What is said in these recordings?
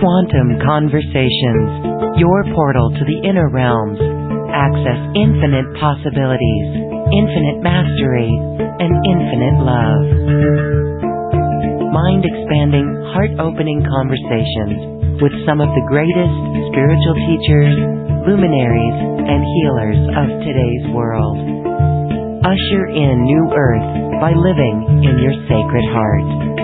Quantum Conversations, your portal to the inner realms. Access infinite possibilities, infinite mastery, and infinite love. Mind-expanding, heart-opening conversations with some of the greatest spiritual teachers, luminaries, and healers of today's world. Usher in new earth by living in your sacred heart.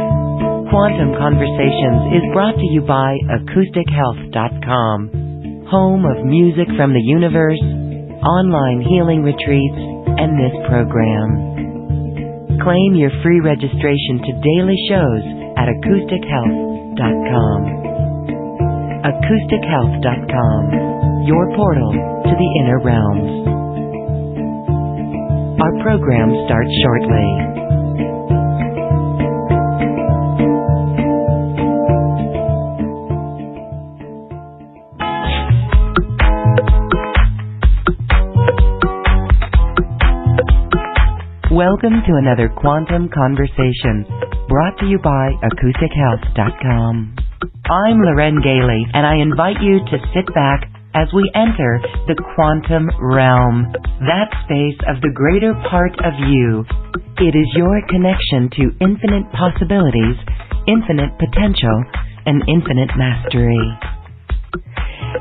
Quantum Conversations is brought to you by AcousticHealth.com, home of music from the universe, online healing retreats, and this program. Claim your free registration to daily shows at AcousticHealth.com. AcousticHealth.com, your portal to the inner realms. Our program starts shortly. Welcome to another Quantum Conversation, brought to you by AcousticHealth.com. I'm Loren Gailey, and I invite you to sit back as we enter the quantum realm, that space of the greater part of you. It is your connection to infinite possibilities, infinite potential, and infinite mastery.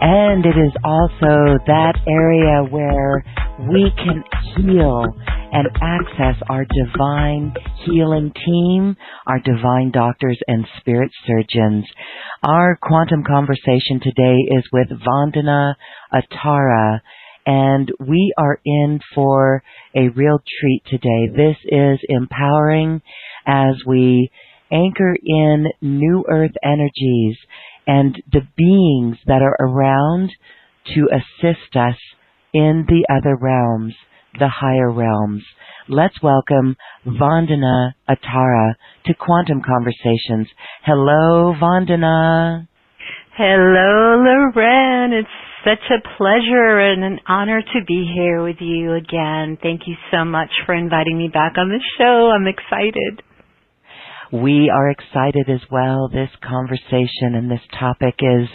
And it is also that area where we can heal and access our divine healing team, our divine doctors and spirit surgeons. Our quantum conversation today is with Vandana, Atara, and we are in for a real treat today. This is empowering as we anchor in new earth energies and the beings that are around to assist us in the other realms, the higher realms. Let's welcome Vandana Atara to Quantum Conversations. Hello, Vandana. Hello, Loren. It's such a pleasure and an honor to be here with you again. Thank you so much for inviting me back on the show. I'm excited. We are excited as well. This conversation and this topic is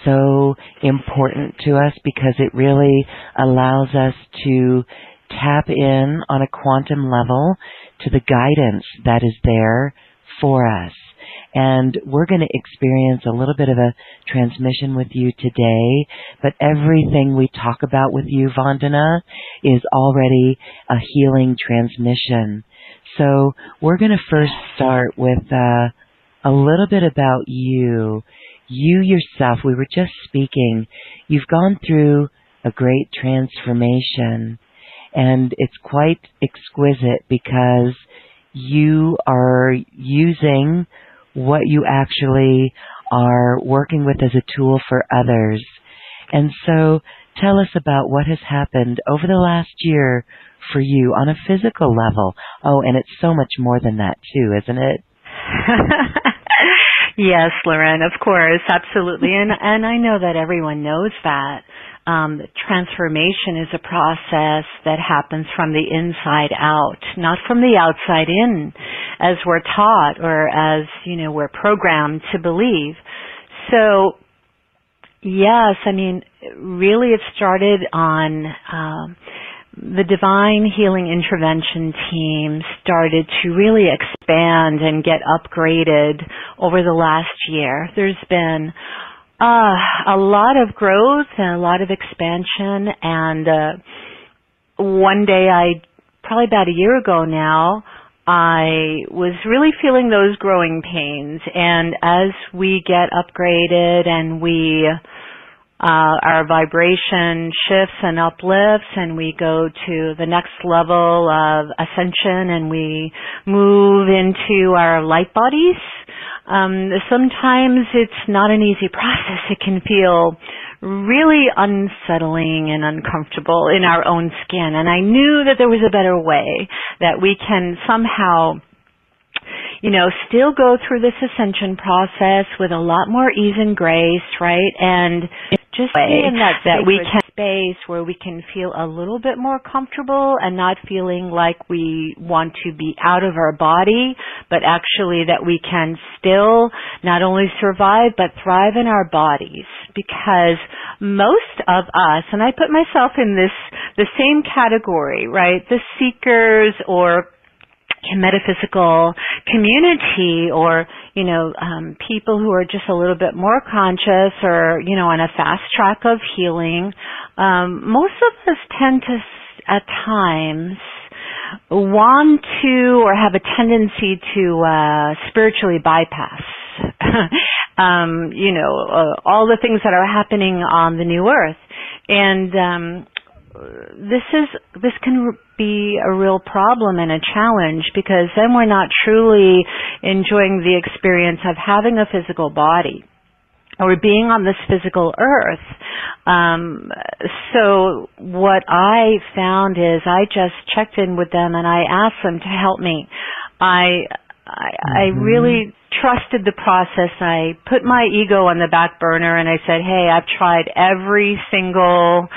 so important to us because it really allows us to tap in on a quantum level to the guidance that is there for us. And we're going to experience a little bit of a transmission with you today, but everything we talk about with you, Vandana, is already a healing transmission. So we're going to first start with a little bit about you. You yourself, we were just speaking, you've gone through a great transformation, and it's quite exquisite because you are using what you actually are working with as a tool for others. And so tell us about what has happened over the last year for you on a physical level. Oh, and it's so much more than that too, isn't it? Yes, Loren, of course, absolutely. And I know that everyone knows that. Transformation is a process that happens from the inside out, not from the outside in, as we're taught or as, we're programmed to believe. So, yes, I mean, really it started on the Divine Healing Intervention team started to really expand and get upgraded over the last year. There's been a lot of growth and a lot of expansion, and one day, probably about a year ago now, I was really feeling those growing pains, and as we get upgraded and our vibration shifts and uplifts and we go to the next level of ascension and we move into our light bodies, sometimes it's not an easy process. It can feel really unsettling and uncomfortable in our own skin. And I knew that there was a better way, that we can somehow, still go through this ascension process with a lot more ease and grace, right? And just that we can space where we can feel a little bit more comfortable and not feeling like we want to be out of our body, but actually that we can still not only survive but thrive in our bodies. Because most of us, and I put myself in the same category, right? The seekers or metaphysical community, or people who are just a little bit more conscious, or on a fast track of healing. Most of us tend to at times want to, or have a tendency to spiritually bypass all the things that are happening on the new earth. And this can be a real problem and a challenge, because then we're not truly enjoying the experience of having a physical body or being on this physical earth. So what I found is I just checked in with them and I asked them to help me. I really trusted the process. I put my ego on the back burner and I said, hey, I've tried every single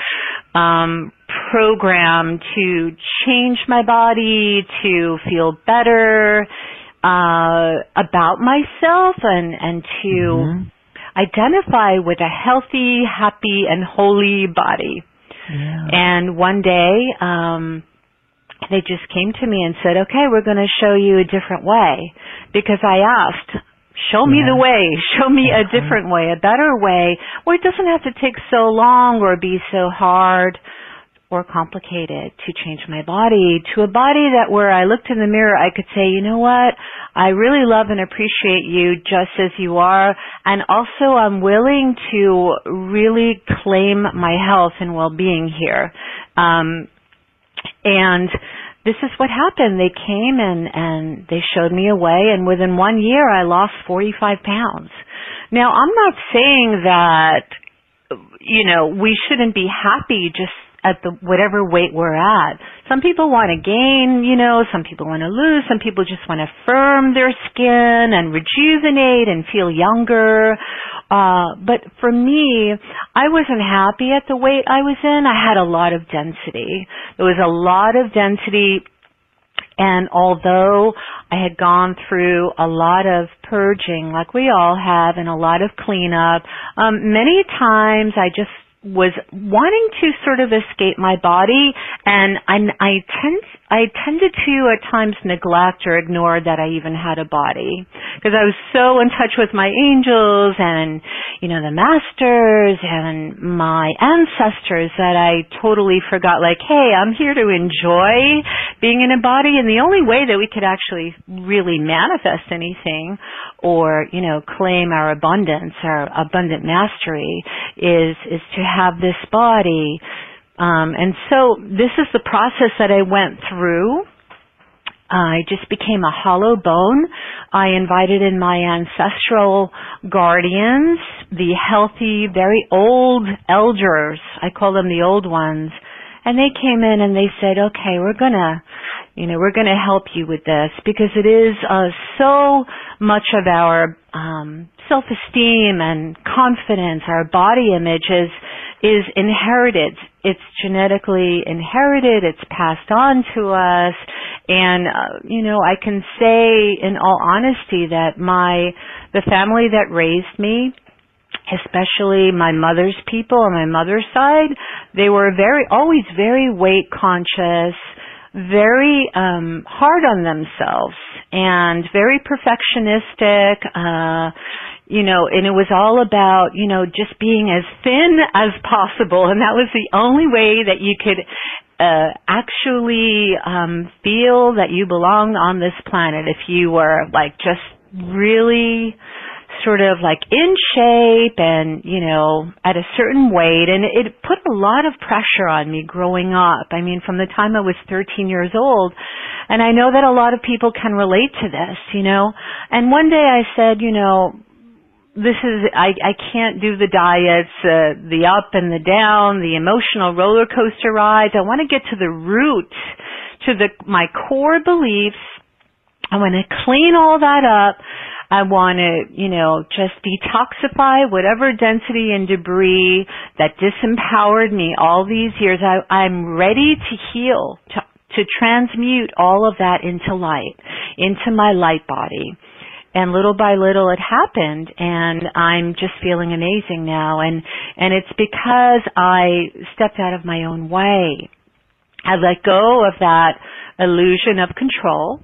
program to change my body, to feel better about myself, and to identify with a healthy, happy, and holy body. Yeah. And one day, they just came to me and said, okay, we're going to show you a different way. Because I asked, show me the way, show me a different way, a better way, where it doesn't have to take so long or be so hard or complicated to change my body to a body that where I looked in the mirror, I could say, you know what, I really love and appreciate you just as you are, and also I'm willing to really claim my health and well-being here. And this is what happened. They came and they showed me a way, and within 1 year I lost 45 pounds. Now, I'm not saying that, we shouldn't be happy just at the whatever weight we're at. Some people want to gain, some people want to lose, some people just want to firm their skin and rejuvenate and feel younger. But for me, I wasn't happy at the weight I was in. I had a lot of density. There was a lot of density, and although I had gone through a lot of purging, like we all have, and a lot of cleanup, many times I just was wanting to sort of escape my body, and I tended to at times neglect or ignore that I even had a body, because I was so in touch with my angels and the masters and my ancestors that I totally forgot, like, hey, I'm here to enjoy being in a body, and the only way that we could actually really manifest anything or claim our abundance, our abundant mastery, is to have this body. And so this is the process that I went through. I just became a hollow bone. I invited in my ancestral guardians, the healthy, very old elders. I call them the old ones. And they came in and they said, okay, we're gonna help you with this, because it is so much of our self-esteem and confidence, our body image is inherited. It's genetically inherited. It's passed on to us. And, I can say in all honesty that the family that raised me, especially my mother's people on my mother's side, they were always very weight conscious, very hard on themselves, and very perfectionistic, and it was all about, just being as thin as possible, and that was the only way that you could actually feel that you belonged on this planet, if you were like just really sort of like in shape and, at a certain weight. And it put a lot of pressure on me growing up. I mean, from the time I was 13 years old. And I know that a lot of people can relate to this, And one day I said, I can't do the diets, the up and the down, the emotional roller coaster rides. I want to get to the root, to my core beliefs. I want to clean all that up. I want to, just detoxify whatever density and debris that disempowered me all these years. I'm ready to heal, to transmute all of that into light, into my light body. And little by little it happened, and I'm just feeling amazing now. And it's because I stepped out of my own way. I let go of that illusion of control.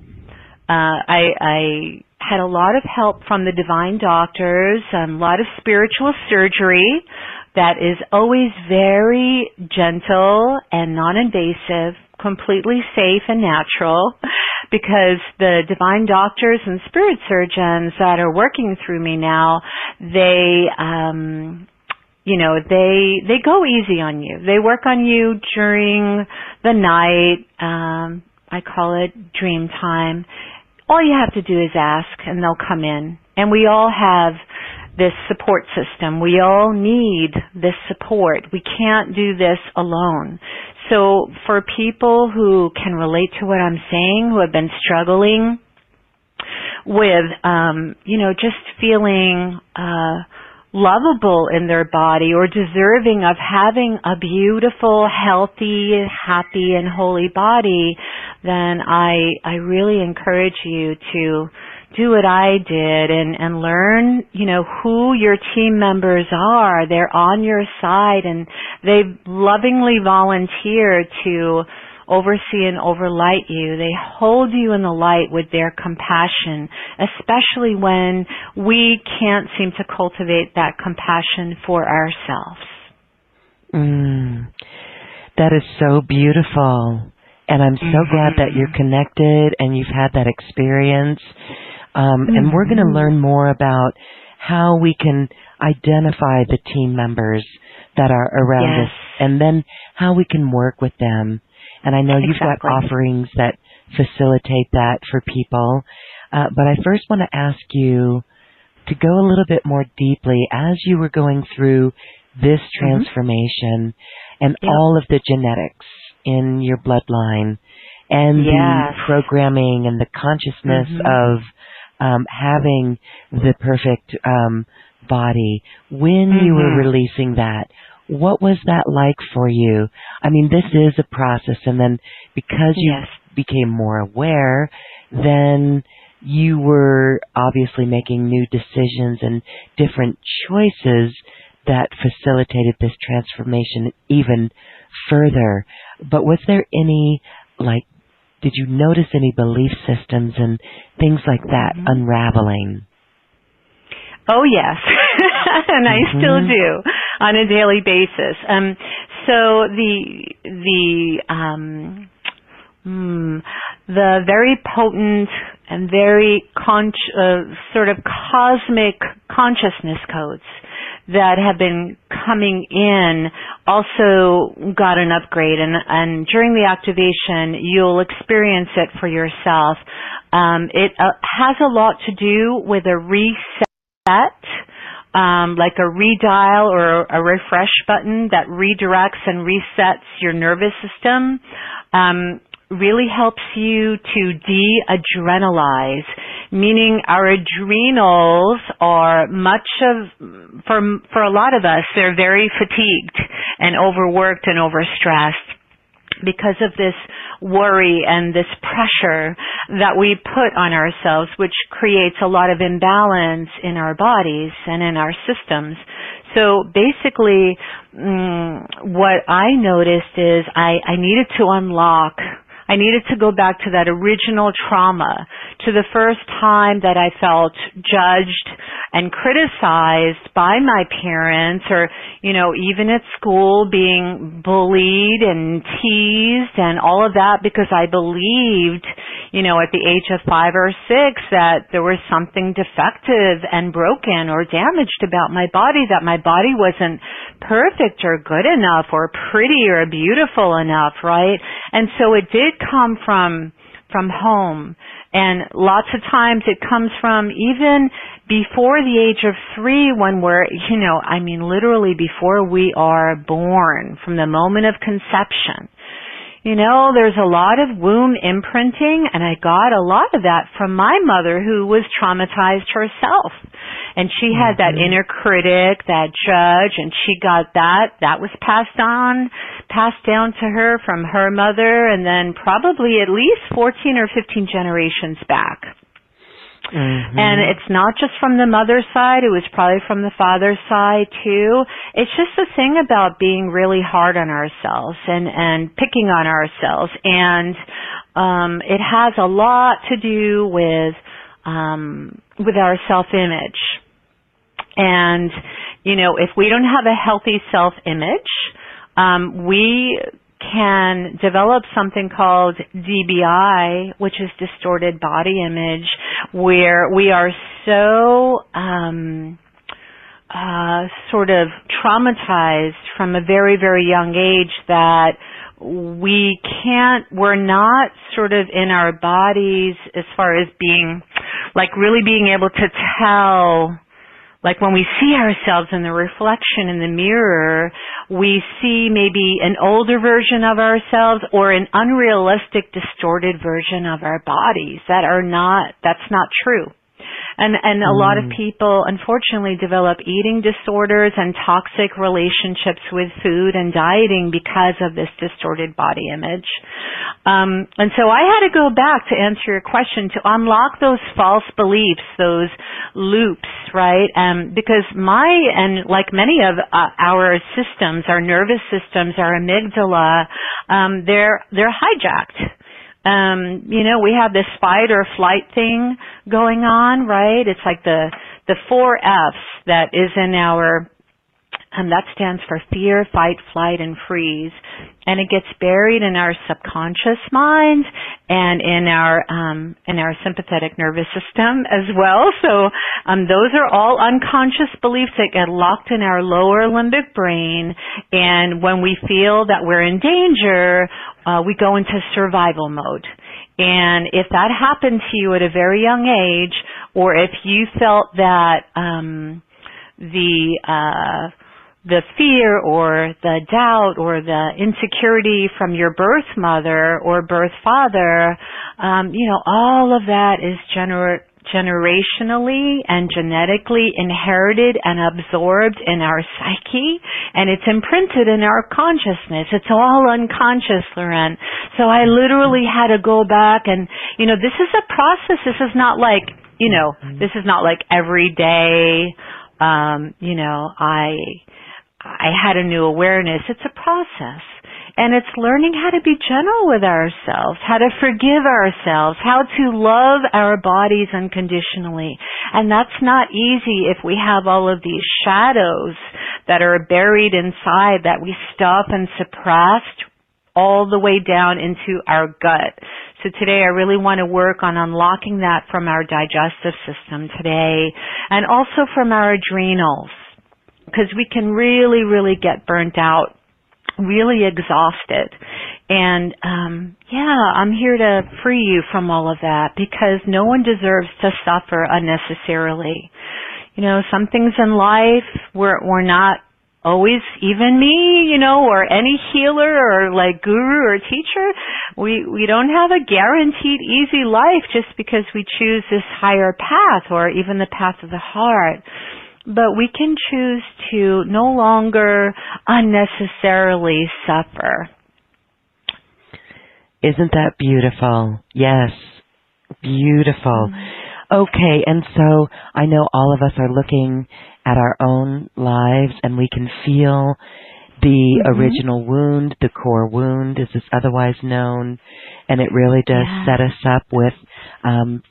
I had a lot of help from the divine doctors, a lot of spiritual surgery that is always very gentle and non-invasive, completely safe and natural, because the divine doctors and spirit surgeons that are working through me now, they go easy on you. They work on you during the night. I call it dream time. All you have to do is ask, and they'll come in. And we all have this support system. We all need this support. We can't do this alone. So for people who can relate to what I'm saying, who have been struggling with, just feeling lovable in their body or deserving of having a beautiful, healthy, happy, and holy body, then I really encourage you to do what I did and learn, who your team members are. They're on your side, and they've lovingly volunteered to oversee and overlight you. They hold you in the light with their compassion, especially when we can't seem to cultivate that compassion for ourselves. That is so beautiful. And I'm so glad that you're connected and you've had that experience. And we're going to learn more about how we can identify the team members that are around us, and then how we can work with them. And I know you've got offerings that facilitate that for people. But I first want to ask you to go a little bit more deeply as you were going through this transformation and all of the genetics in your bloodline and the programming and the consciousness of having the perfect body. When you were releasing that, what was that like for you? I mean, this is a process, and then because you became more aware, then you were obviously making new decisions and different choices that facilitated this transformation even further. But was there any, did you notice any belief systems and things like that unraveling? Oh, yes. And I still do on a daily basis. So the very potent and very sort of cosmic consciousness codes that have been coming in also got an upgrade, and during the activation you'll experience it for yourself. It has a lot to do with a reset, like a redial or a refresh button that redirects and resets your nervous system. Really helps you to de-adrenalize, meaning our adrenals are for a lot of us, they're very fatigued and overworked and overstressed because of this worry and this pressure that we put on ourselves, which creates a lot of imbalance in our bodies and in our systems. So basically, what I noticed is I needed to unlock, I needed to go back to that original trauma, to the first time that I felt judged and criticized by my parents, or, even at school being bullied and teased and all of that, because I believed, at the age of 5 or 6 that there was something defective and broken or damaged about my body, that my body wasn't perfect or good enough or pretty or beautiful enough, right? And so it did come from home, and lots of times it comes from even before the age of 3, when we're, literally before we are born, from the moment of conception. there's a lot of womb imprinting, and I got a lot of that from my mother, who was traumatized herself. And she had that inner critic, that judge, and she got that. That was passed down to her from her mother, and then probably at least 14 or 15 generations back. And it's not just from the mother's side, it was probably from the father's side too. It's just the thing about being really hard on ourselves and picking on ourselves. And it has a lot to do with our self-image. And, if we don't have a healthy self-image, we can develop something called DBI, which is distorted body image, where we are so sort of traumatized from a very, very young age that we're not sort of in our bodies as far as being, really being able to tell. Like when we see ourselves in the reflection in the mirror, we see maybe an older version of ourselves or an unrealistic, distorted version of our bodies that's not true. And a lot of people, unfortunately, develop eating disorders and toxic relationships with food and dieting because of this distorted body image. And so I had to go back to answer your question to unlock those false beliefs, those loops, right? Because and like many of our systems, our nervous systems, our amygdala, they're hijacked. We have this fight or flight thing going on, right? It's like the 4 F's that is in our, that stands for fear, fight, flight, and freeze. And it gets buried in our subconscious mind and in our sympathetic nervous system as well. So, those are all unconscious beliefs that get locked in our lower limbic brain. And when we feel that we're in danger, we go into survival mode. And if that happened to you at a very young age, or if you felt that the fear or the doubt or the insecurity from your birth mother or birth father, all of that is generationally and genetically inherited and absorbed in our psyche, and it's imprinted in our consciousness. It's all unconscious, Loren. So I literally had to go back and, this is a process. This is not like, this is not like every day, I had a new awareness. It's a process. And it's learning how to be gentle with ourselves, how to forgive ourselves, how to love our bodies unconditionally. And that's not easy if we have all of these shadows that are buried inside that we stuff and suppressed all the way down into our gut. So today I really want to work on unlocking that from our digestive system today, and also from our adrenals, because we can really, really get burnt out, really exhausted. And I'm here to free you from all of that, because no one deserves to suffer unnecessarily. Some things in life we're not always, even me, or any healer or like guru or teacher, we don't have a guaranteed easy life just because we choose this higher path or even the path of the heart. But we can choose to no longer unnecessarily suffer. Isn't that beautiful? Yes, beautiful. Okay, and so I know all of us are looking at our own lives, and we can feel the original wound, the core wound, as it's otherwise known, and it really does set us up with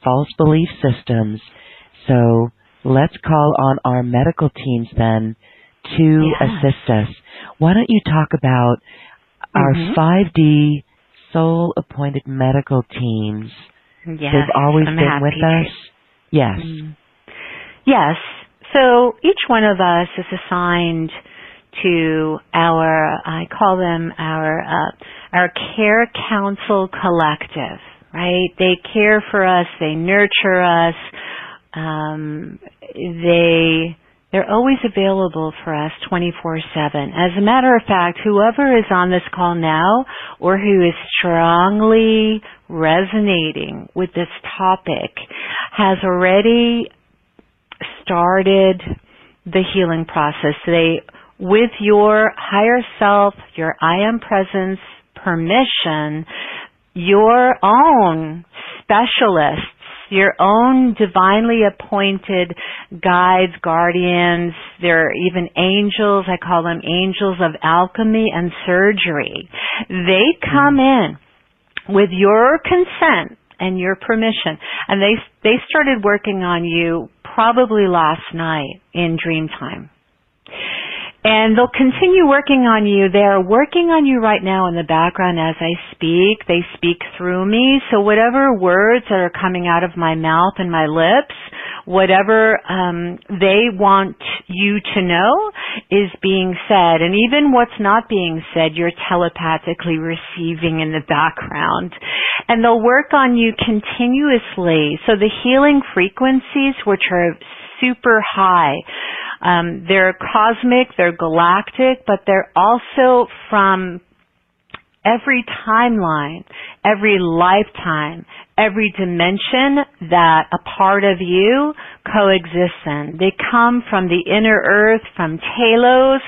false belief systems. So let's call on our medical teams then to assist us. Why don't you talk about our 5D soul-appointed medical teams? Yes, they've always been with us. Yes. Yes. So each one of us is assigned to I call them our care council collective, right? They care for us, they nurture us, they They're always available for us 24/7. As a matter of fact, whoever is on this call now or who is strongly resonating with this topic has already started the healing process. With your higher self, your I am presence permission, your own specialists, your own divinely appointed guides, guardians, there are even angels, I call them angels of alchemy and surgery. They come in with your consent and your permission, and they started working on you probably last night in dream time. And they'll continue working on you. They are working on you right now in the background as I speak. They speak through me. So whatever words that are coming out of my mouth and my lips, whatever they want you to know is being said. And even what's not being said, you're telepathically receiving in the background. And they'll work on you continuously. So the healing frequencies, which are super high, they're cosmic, they're galactic, but they're also from every timeline, every lifetime, every dimension that a part of you coexists in. They come from the inner earth, from Talos,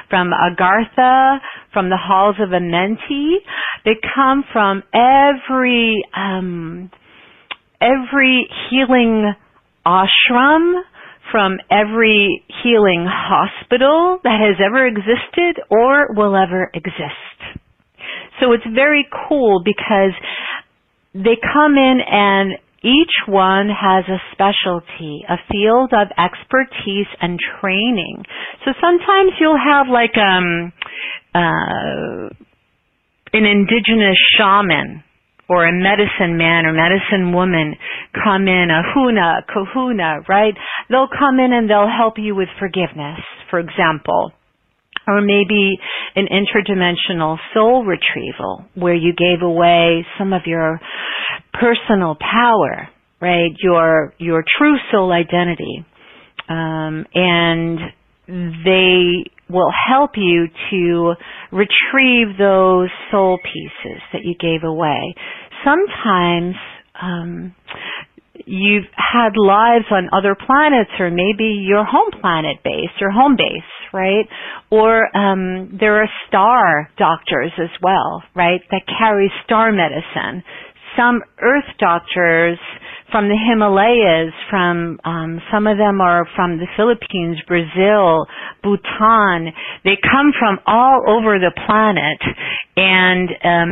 from Agartha, from the halls of Amenti. They come from every healing ashram, from every healing hospital that has ever existed or will ever exist. So it's very cool because they come in and each one has a specialty, a field of expertise and training. So sometimes you'll have like an indigenous shaman or a medicine man or medicine woman come in, a huna, kahuna, right? They'll come in and they'll help you with forgiveness, for example. Or maybe an interdimensional soul retrieval where you gave away some of your personal power, right? Your true soul identity. And they will help you to retrieve those soul pieces that you gave away. Sometimes you've had lives on other planets, or maybe your home planet base, your home base, right? Or there are star doctors as well, right, that carry star medicine. Some earth doctors from the Himalayas, some of them are from the Philippines, Brazil, Bhutan. They come from all over the planet, and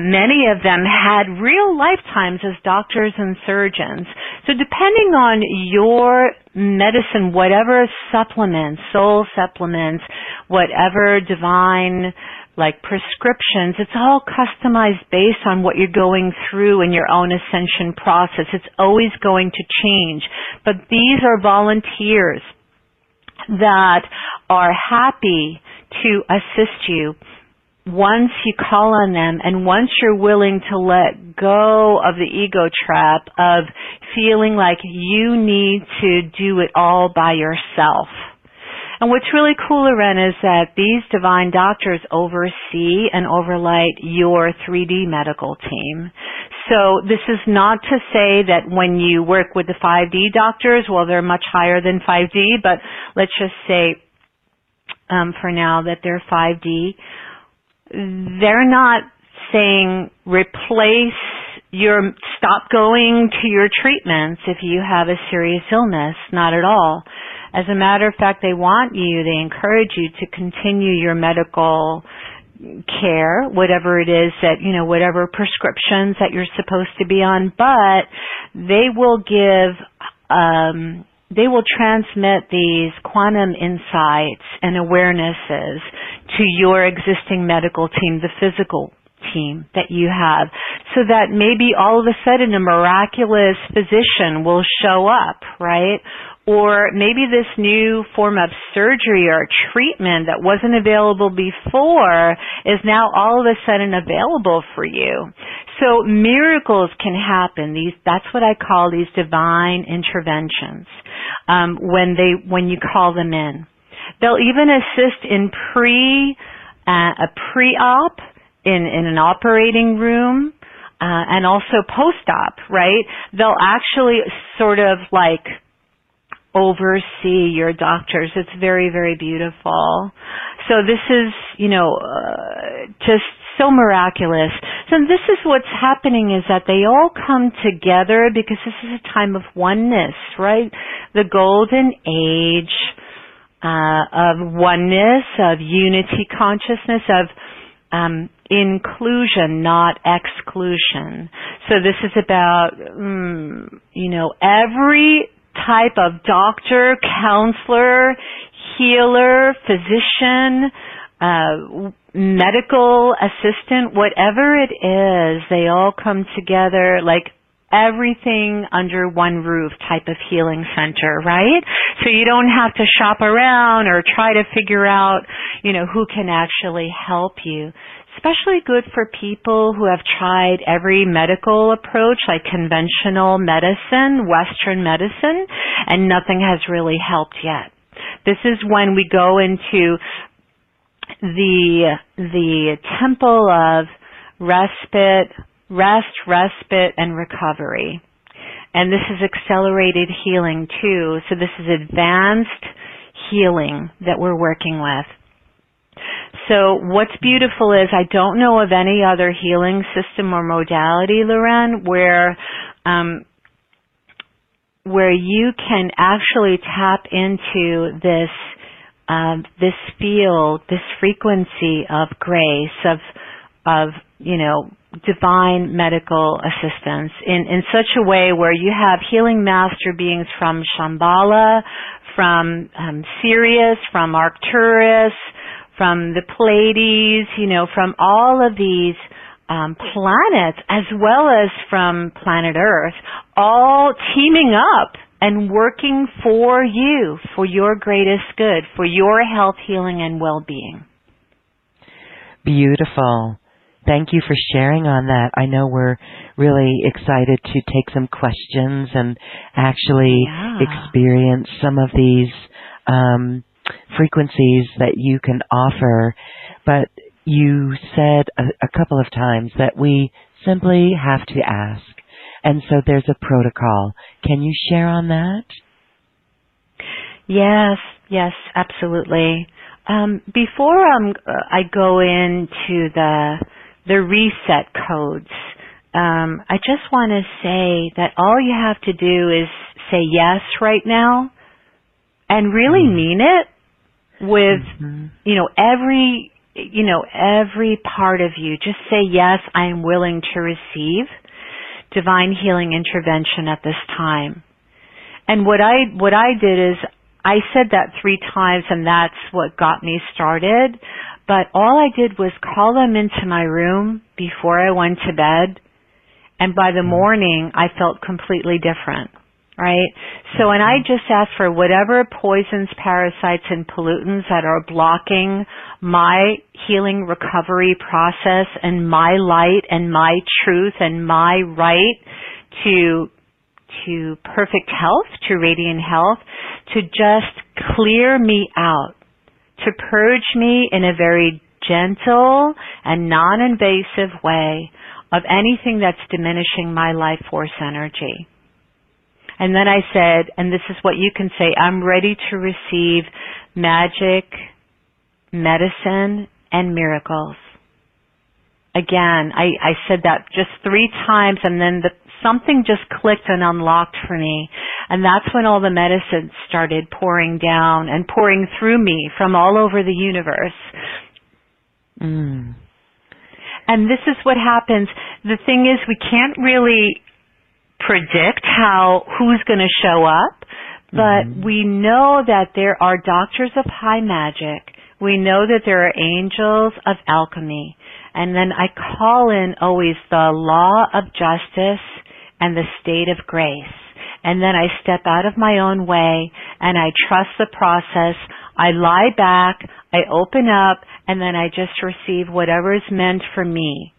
many of them had real lifetimes as doctors and surgeons. So depending on your medicine, whatever supplements, soul supplements, whatever divine like prescriptions, it's all customized based on what you're going through in your own ascension process. It's always going to change. But these are volunteers that are happy to assist you once you call on them and once you're willing to let go of the ego trap of feeling like you need to do it all by yourself. And what's really cool, Loren, is that these divine doctors oversee and overlight your 3D medical team. So this is not to say that when you work with the 5D doctors, well, they're much higher than 5D, but let's just say for now that they're 5D. They're not saying stop going to your treatments if you have a serious illness. Not at all. As a matter of fact, they encourage you to continue your medical care, whatever it is that, whatever prescriptions that you're supposed to be on, but they will transmit these quantum insights and awarenesses to your existing medical team, the physical team that you have, so that maybe all of a sudden a miraculous physician will show up, right? Or maybe this new form of surgery or treatment that wasn't available before is now all of a sudden available for you. So miracles can happen. That's what I call these divine interventions when you call them in. They'll even assist in a pre-op in an operating room, and also post-op, right? They'll actually sort of like oversee your doctors. It's very, very beautiful. So this is, just so miraculous. So this is what's happening, is that they all come together because this is a time of oneness, right? The golden age of oneness, of unity consciousness, of inclusion, not exclusion. So this is about, every type of doctor, counselor, healer, physician, medical assistant, whatever it is, they all come together like everything under one roof type of healing center, right? So you don't have to shop around or try to figure out, who can actually help you. Especially good for people who have tried every medical approach, like conventional medicine, Western medicine, and nothing has really helped yet. This is when we go into the temple of rest, respite, and recovery. And this is accelerated healing too. So this is advanced healing that we're working with. So what's beautiful is I don't know of any other healing system or modality, Loren, where you can actually tap into this field, this frequency of grace, of divine medical assistance in such a way where you have healing master beings from Shambhala, from Sirius, from Arcturus, from the Pleiades, from all of these planets, as well as from planet Earth, all teaming up and working for you, for your greatest good, for your health, healing, and well-being. Beautiful. Thank you for sharing on that. I know we're really excited to take some questions and actually experience some of these frequencies that you can offer. But you said a couple of times that we simply have to ask. And so there's a protocol. Can you share on that? Yes, absolutely. Before I go into the reset codes, I just want to say that all you have to do is say yes right now and really mean it with, every part of you. Just say, yes, I am willing to receive divine healing intervention at this time. And what I did is I said that 3 times, and that's what got me started. But all I did was call them into my room before I went to bed. And by the morning, I felt completely different, right? So, and I just asked for whatever poisons, parasites, and pollutants that are blocking my healing recovery process and my light and my truth and my right to perfect health, to radiant health, to just clear me out, to purge me in a very gentle and non-invasive way of anything that's diminishing my life force energy. And then I said, and this is what you can say, I'm ready to receive magic, medicine, and miracles. Again, I said that just 3 times, and then something just clicked and unlocked for me. And that's when all the medicine started pouring down and pouring through me from all over the universe. And this is what happens. The thing is, we can't really predict who's going to show up, but we know that there are doctors of high magic. We know that there are angels of alchemy. And then I call in always the law of justice and the state of grace. And then I step out of my own way and I trust the process. I lie back, I open up, and then I just receive whatever is meant for me,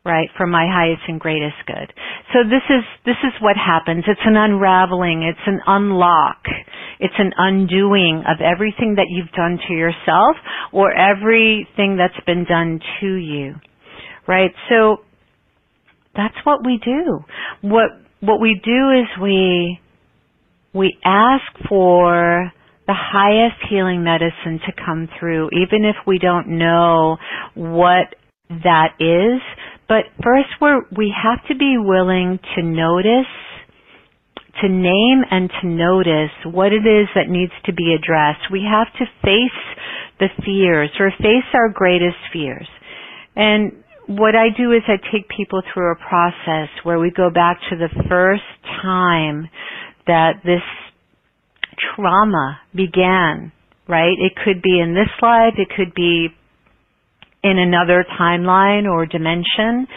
right, for my highest and greatest good. So this is what happens. It's an unraveling. It's an unlock. It's an undoing of everything that you've done to yourself or everything that's been done to you, right? So that's what we do. What we do is we ask for the highest healing medicine to come through, even if we don't know what that is. But first we have to be willing to notice, to name and to notice what it is that needs to be addressed. We have to face the fears or face our greatest fears. And what I do is I take people through a process where we go back to the first time that this trauma began, right? It could be in this life, it could be in another timeline or dimension,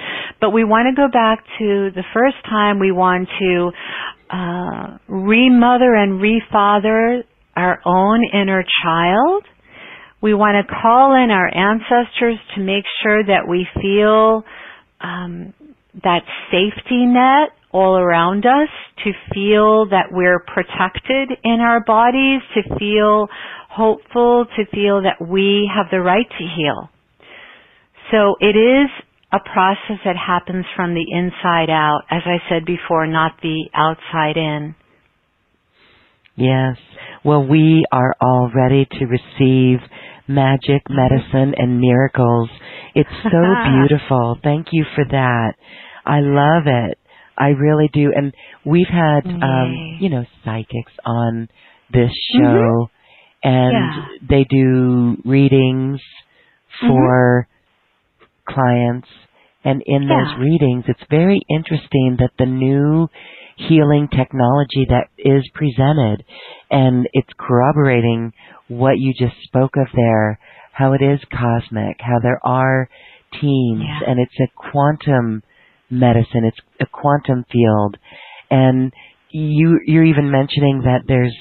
but we want to go back to the first time. We want to remother and refather our own inner child. We want to call in our ancestors to make sure that we feel that safety net all around us, to feel that we're protected in our bodies, to feel hopeful, to feel that we have the right to heal. So it is a process that happens from the inside out, as I said before, not the outside in. Yes. Well, we are all ready to receive magic, medicine, and miracles. It's so beautiful. Thank you for that. I love it. I really do. And we've had, psychics on this show, and they do readings for clients. And in those readings, it's very interesting that the new healing technology that is presented, and it's corroborating what you just spoke of there, how it is cosmic, how there are teams, and it's a quantum medicine, it's a quantum field. And you're even mentioning that there's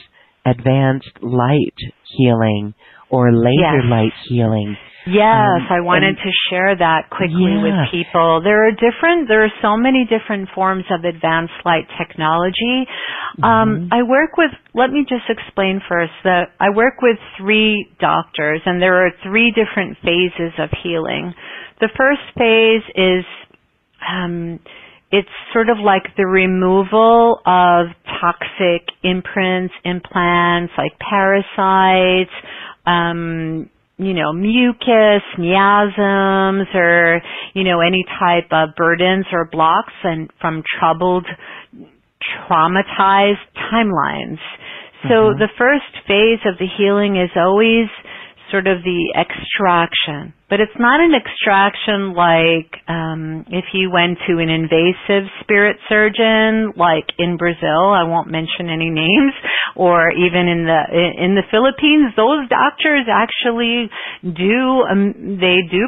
advanced light healing or laser light healing. Yes, I wanted to share that quickly with people. There are so many different forms of advanced light technology. Let me just explain first that I work with 3 doctors, and there are 3 different phases of healing. The first phase is, it's sort of like the removal of toxic imprints, implants, like parasites, mucus, miasms, or, any type of burdens or blocks and from troubled, traumatized timelines. So the first phase of the healing is always sort of the extraction. But it's not an extraction like if you went to an invasive spirit surgeon, like in Brazil, I won't mention any names, or even in the Philippines. Those doctors actually do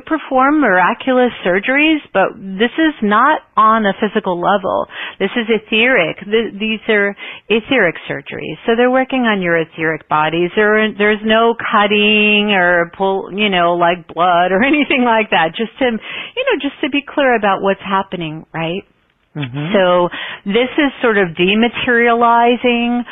perform miraculous surgeries, but this is not on a physical level. This is etheric. These are etheric surgeries. So they're working on your etheric bodies. There's no cutting or pull, like blood or anything like that. Just to be clear about what's happening, right? So this is sort of dematerializing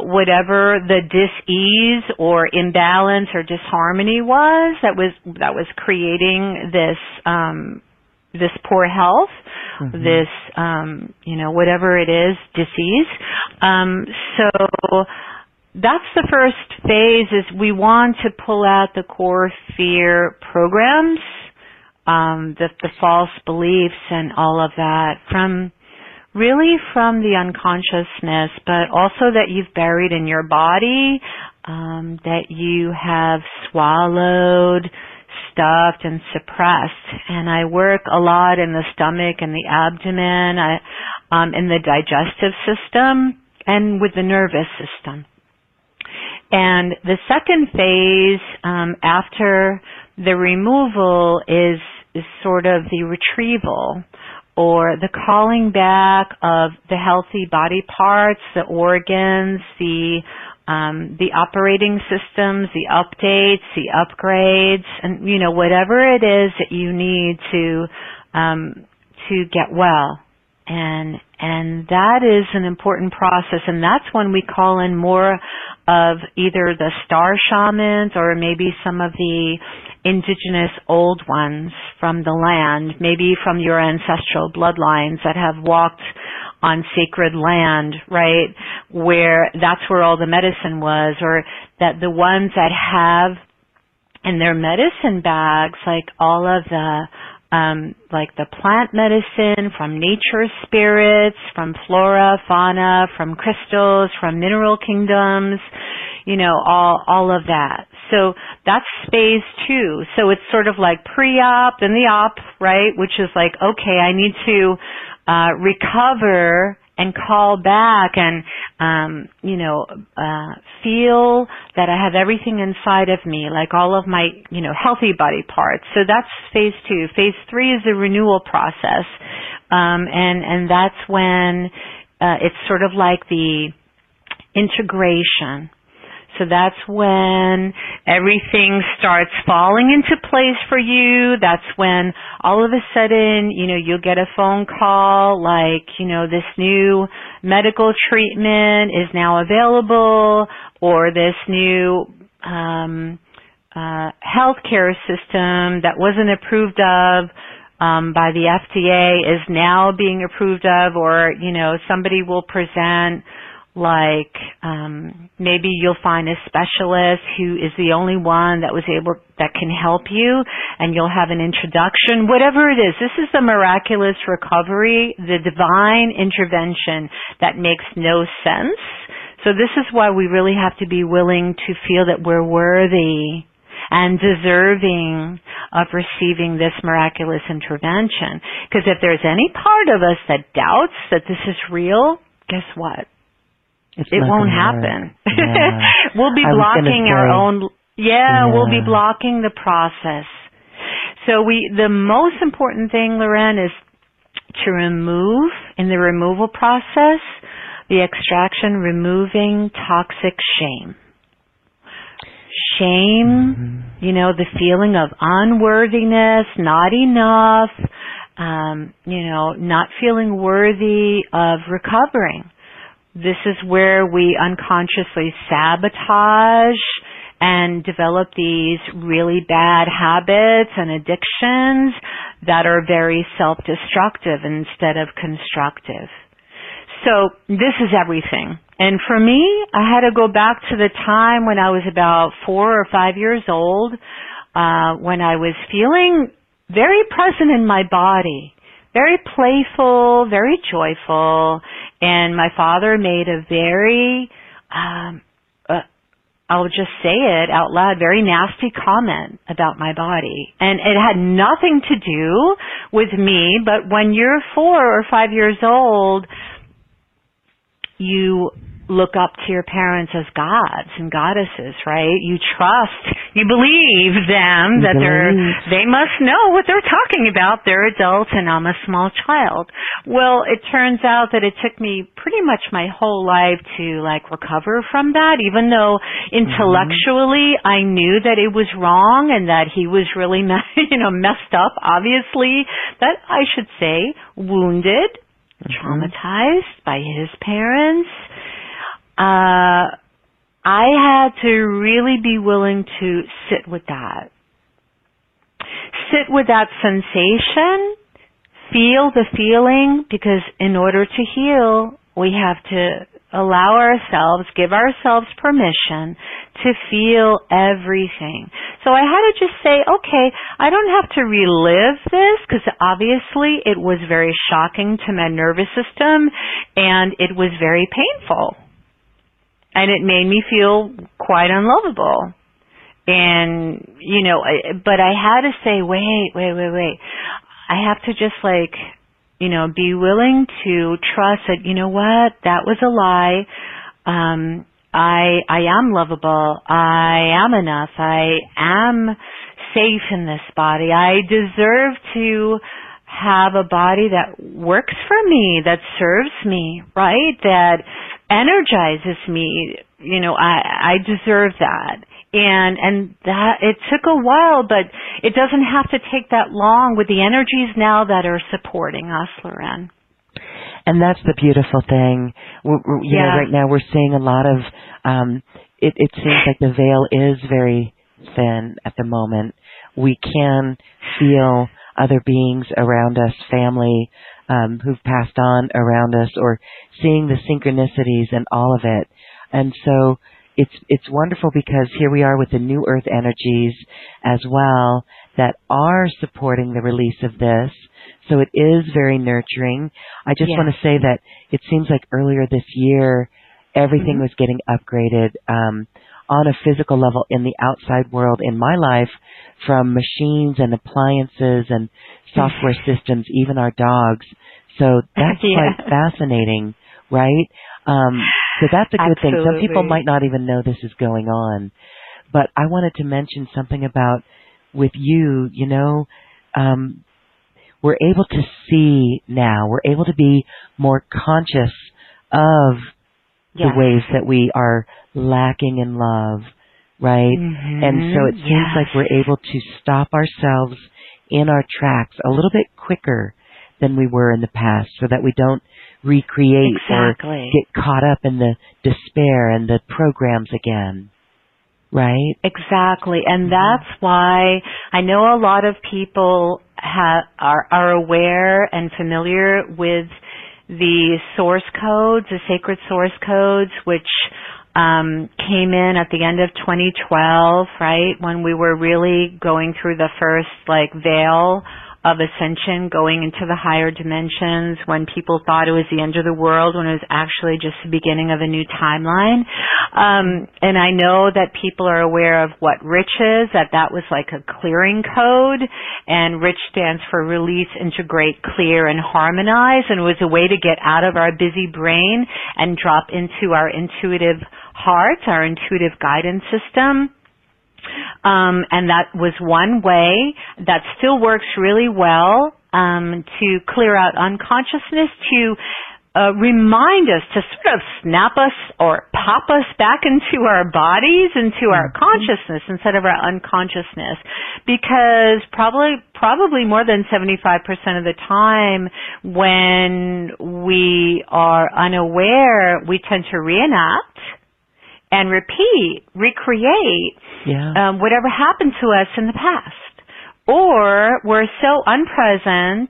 whatever the dis-ease or imbalance or disharmony was that was creating this poor health, this whatever it is, disease. So that's the first phase, is we want to pull out the core fear programs, the false beliefs and all of that from the unconsciousness, but also that you've buried in your body, that you have swallowed, stuffed, and suppressed. And I work a lot in the stomach and the abdomen, in the digestive system, and with the nervous system. And the second phase, after the removal, is sort of the retrieval, or the calling back of the healthy body parts, the organs, the operating systems, the updates, the upgrades, and whatever it is that you need to get well. And that is an important process, and that's when we call in more of either the star shamans or maybe some of the indigenous old ones from the land, maybe from your ancestral bloodlines that have walked on sacred land, right, where that's where all the medicine was, or that the ones that have in their medicine bags, like all of the plant medicine from nature spirits, from flora, fauna, from crystals, from mineral kingdoms, all of that. So that's phase 2. So it's sort of like pre-op, then the op, right, which is like, okay, I need to recover and call back and, feel that I have everything inside of me, like all of my, healthy body parts. So that's phase 2. Phase 3 is the renewal process. And that's when, it's sort of like the integration. So that's when everything starts falling into place for you. That's when all of a sudden, you'll get a phone call like, this new medical treatment is now available, or this new healthcare system that wasn't approved of by the FDA is now being approved of, or, somebody will present like maybe you'll find a specialist who is the only one that can help you, and you'll have an introduction, whatever it is. This is the miraculous recovery, the divine intervention that makes no sense. So this is why we really have to be willing to feel that we're worthy and deserving of receiving this miraculous intervention. Because if there's any part of us that doubts that this is real, guess what? It won't happen. Yeah. We'll be blocking our own. We'll be blocking the process. So the most important thing, Loren, is to remove, in the removal process, the extraction, removing toxic shame. Shame, the feeling of unworthiness, not enough, not feeling worthy of recovering. This is where we unconsciously sabotage and develop these really bad habits and addictions that are very self-destructive instead of constructive. So this is everything. And for me, I had to go back to the time when I was about 4 or 5 years old, when I was feeling very present in my body, very playful, very joyful, and my father made a very, I'll just say it out loud, very nasty comment about my body. And it had nothing to do with me, but when you're 4 or 5 years old, you look up to your parents as gods and goddesses, right? You trust, you believe them that they must know what they're talking about. They're adults and I'm a small child. Well, it turns out that it took me pretty much my whole life to recover from that, even though intellectually I knew that it was wrong and that he was really messed up, obviously, that I should say wounded, traumatized by his parents. I had to really be willing to sit with that. Sit with that sensation, feel the feeling, because in order to heal, we have to allow ourselves, give ourselves permission to feel everything. So I had to just say, okay, I don't have to relive this, because obviously it was very shocking to my nervous system and it was very painful. And it made me feel quite unlovable. And, but I had to say, wait. I have to just be willing to trust that, what, that was a lie. I am lovable. I am enough. I am safe in this body. I deserve to have a body that works for me, that serves me, right? That energizes me. I deserve that. And that, it took a while, but it doesn't have to take that long with the energies now that are supporting us, Loren. And that's the beautiful thing. You know, right now we're seeing a lot of, it seems like the veil is very thin at the moment. We can feel other beings around us, family, who've passed on around us, or seeing the synchronicities and all of it. And so it's wonderful because here we are with the new earth energies as well that are supporting the release of this. So it is very nurturing. I just want to say that it seems like earlier this year, everything was getting upgraded on a physical level in the outside world in my life, from machines and appliances and software systems, even our dogs. So that's quite fascinating, right? So that's a good thing. Some people might not even know this is going on. But I wanted to mention something about with you, you know, we're able to see now, we're able to be more conscious of the ways that we are lacking in love, right? And so it seems like we're able to stop ourselves in our tracks a little bit quicker than we were in the past, so that we don't recreate or get caught up in the despair and the programs again. Right? Exactly. And that's why I know a lot of people are aware and familiar with the source codes, the sacred source codes, which came in at the end of 2012, right? When we were really going through the first veil of ascension, going into the higher dimensions, when people thought it was the end of the world, when it was actually just the beginning of a new timeline. And I know that people are aware of what RICH is, that was like a clearing code, and RICH stands for release, integrate, clear, and harmonize, and it was a way to get out of our busy brain and drop into our intuitive heart, our intuitive guidance system. And that was one way that still works really well to clear out unconsciousness, to remind us, to sort of snap us or pop us back into our bodies, into our consciousness instead of our unconsciousness. Because probably more than 75% of the time when we are unaware, we tend to reenact and repeat, recreate whatever happened to us in the past. Or we're so unpresent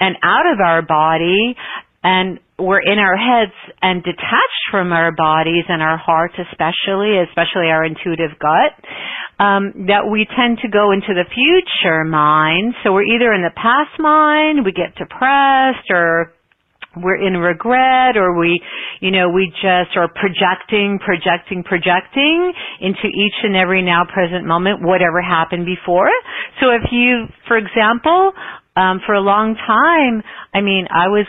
and out of our body, and we're in our heads and detached from our bodies and our hearts, especially our intuitive gut, that we tend to go into the future mind. So we're either in the past mind, we get depressed, or we're in regret, or we just are projecting into each and every now present moment, whatever happened before. So if you, for example, for a long time, I was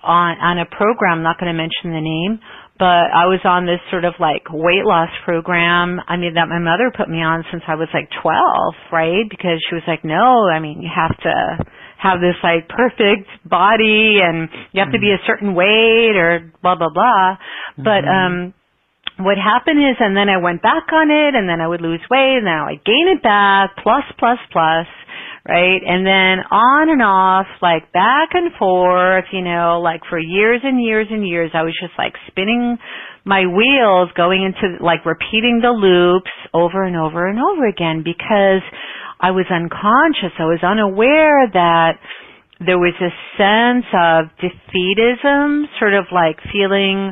on a program, I'm not going to mention the name, but I was on this sort of weight loss program, that my mother put me on since I was 12, right? Because she was like, no, you have to have this perfect body, and you have to be a certain weight, or blah, blah, blah. But what happened is, and then I went back on it, and then I would lose weight, and then I would gain it back, plus, right? And then on and off, back and forth, for years and years and years, I was just spinning my wheels, going into repeating the loops over and over and over again, because I was unconscious. I was unaware that there was a sense of defeatism, sort of feeling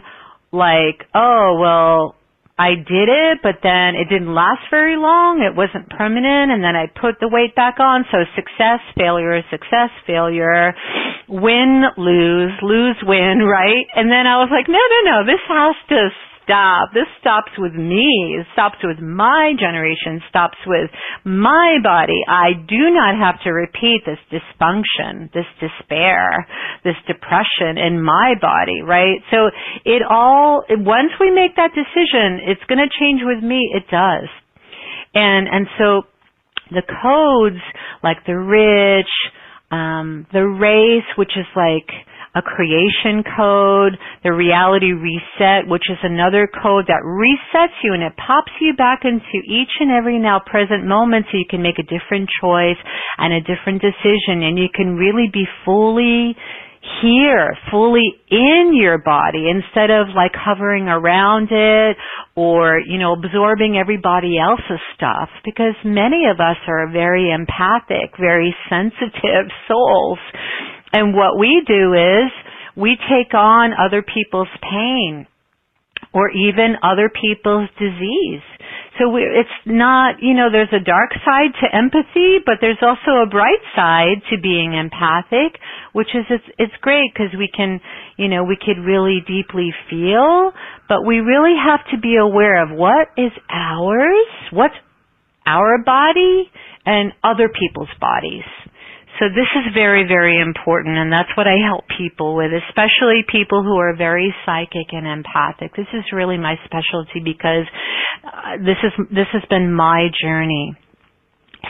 oh, well, I did it, but then it didn't last very long. It wasn't permanent, and then I put the weight back on. So success, failure, win, lose, win, right? And then I was like, no, this has to stop. This stops with me. It stops with my generation, stops with my body. I do not have to repeat this dysfunction, this despair, this depression in my body, right? So once we make that decision, it's going to change with me. It does. And so the codes, like the rich, the race, which is a creation code, the reality reset, which is another code that resets you and it pops you back into each and every now present moment so you can make a different choice and a different decision, and you can really be fully here, fully in your body instead of like hovering around it or, absorbing everybody else's stuff, because many of us are very empathic, very sensitive souls. And what we do is we take on other people's pain or even other people's disease. So it's not, there's a dark side to empathy, but there's also a bright side to being empathic, which is it's great because we can, we could really deeply feel, but we really have to be aware of what is ours, what's our body, and other people's bodies. So this is very, very important, and that's what I help people with, especially people who are very psychic and empathic. This is really my specialty because this has been my journey.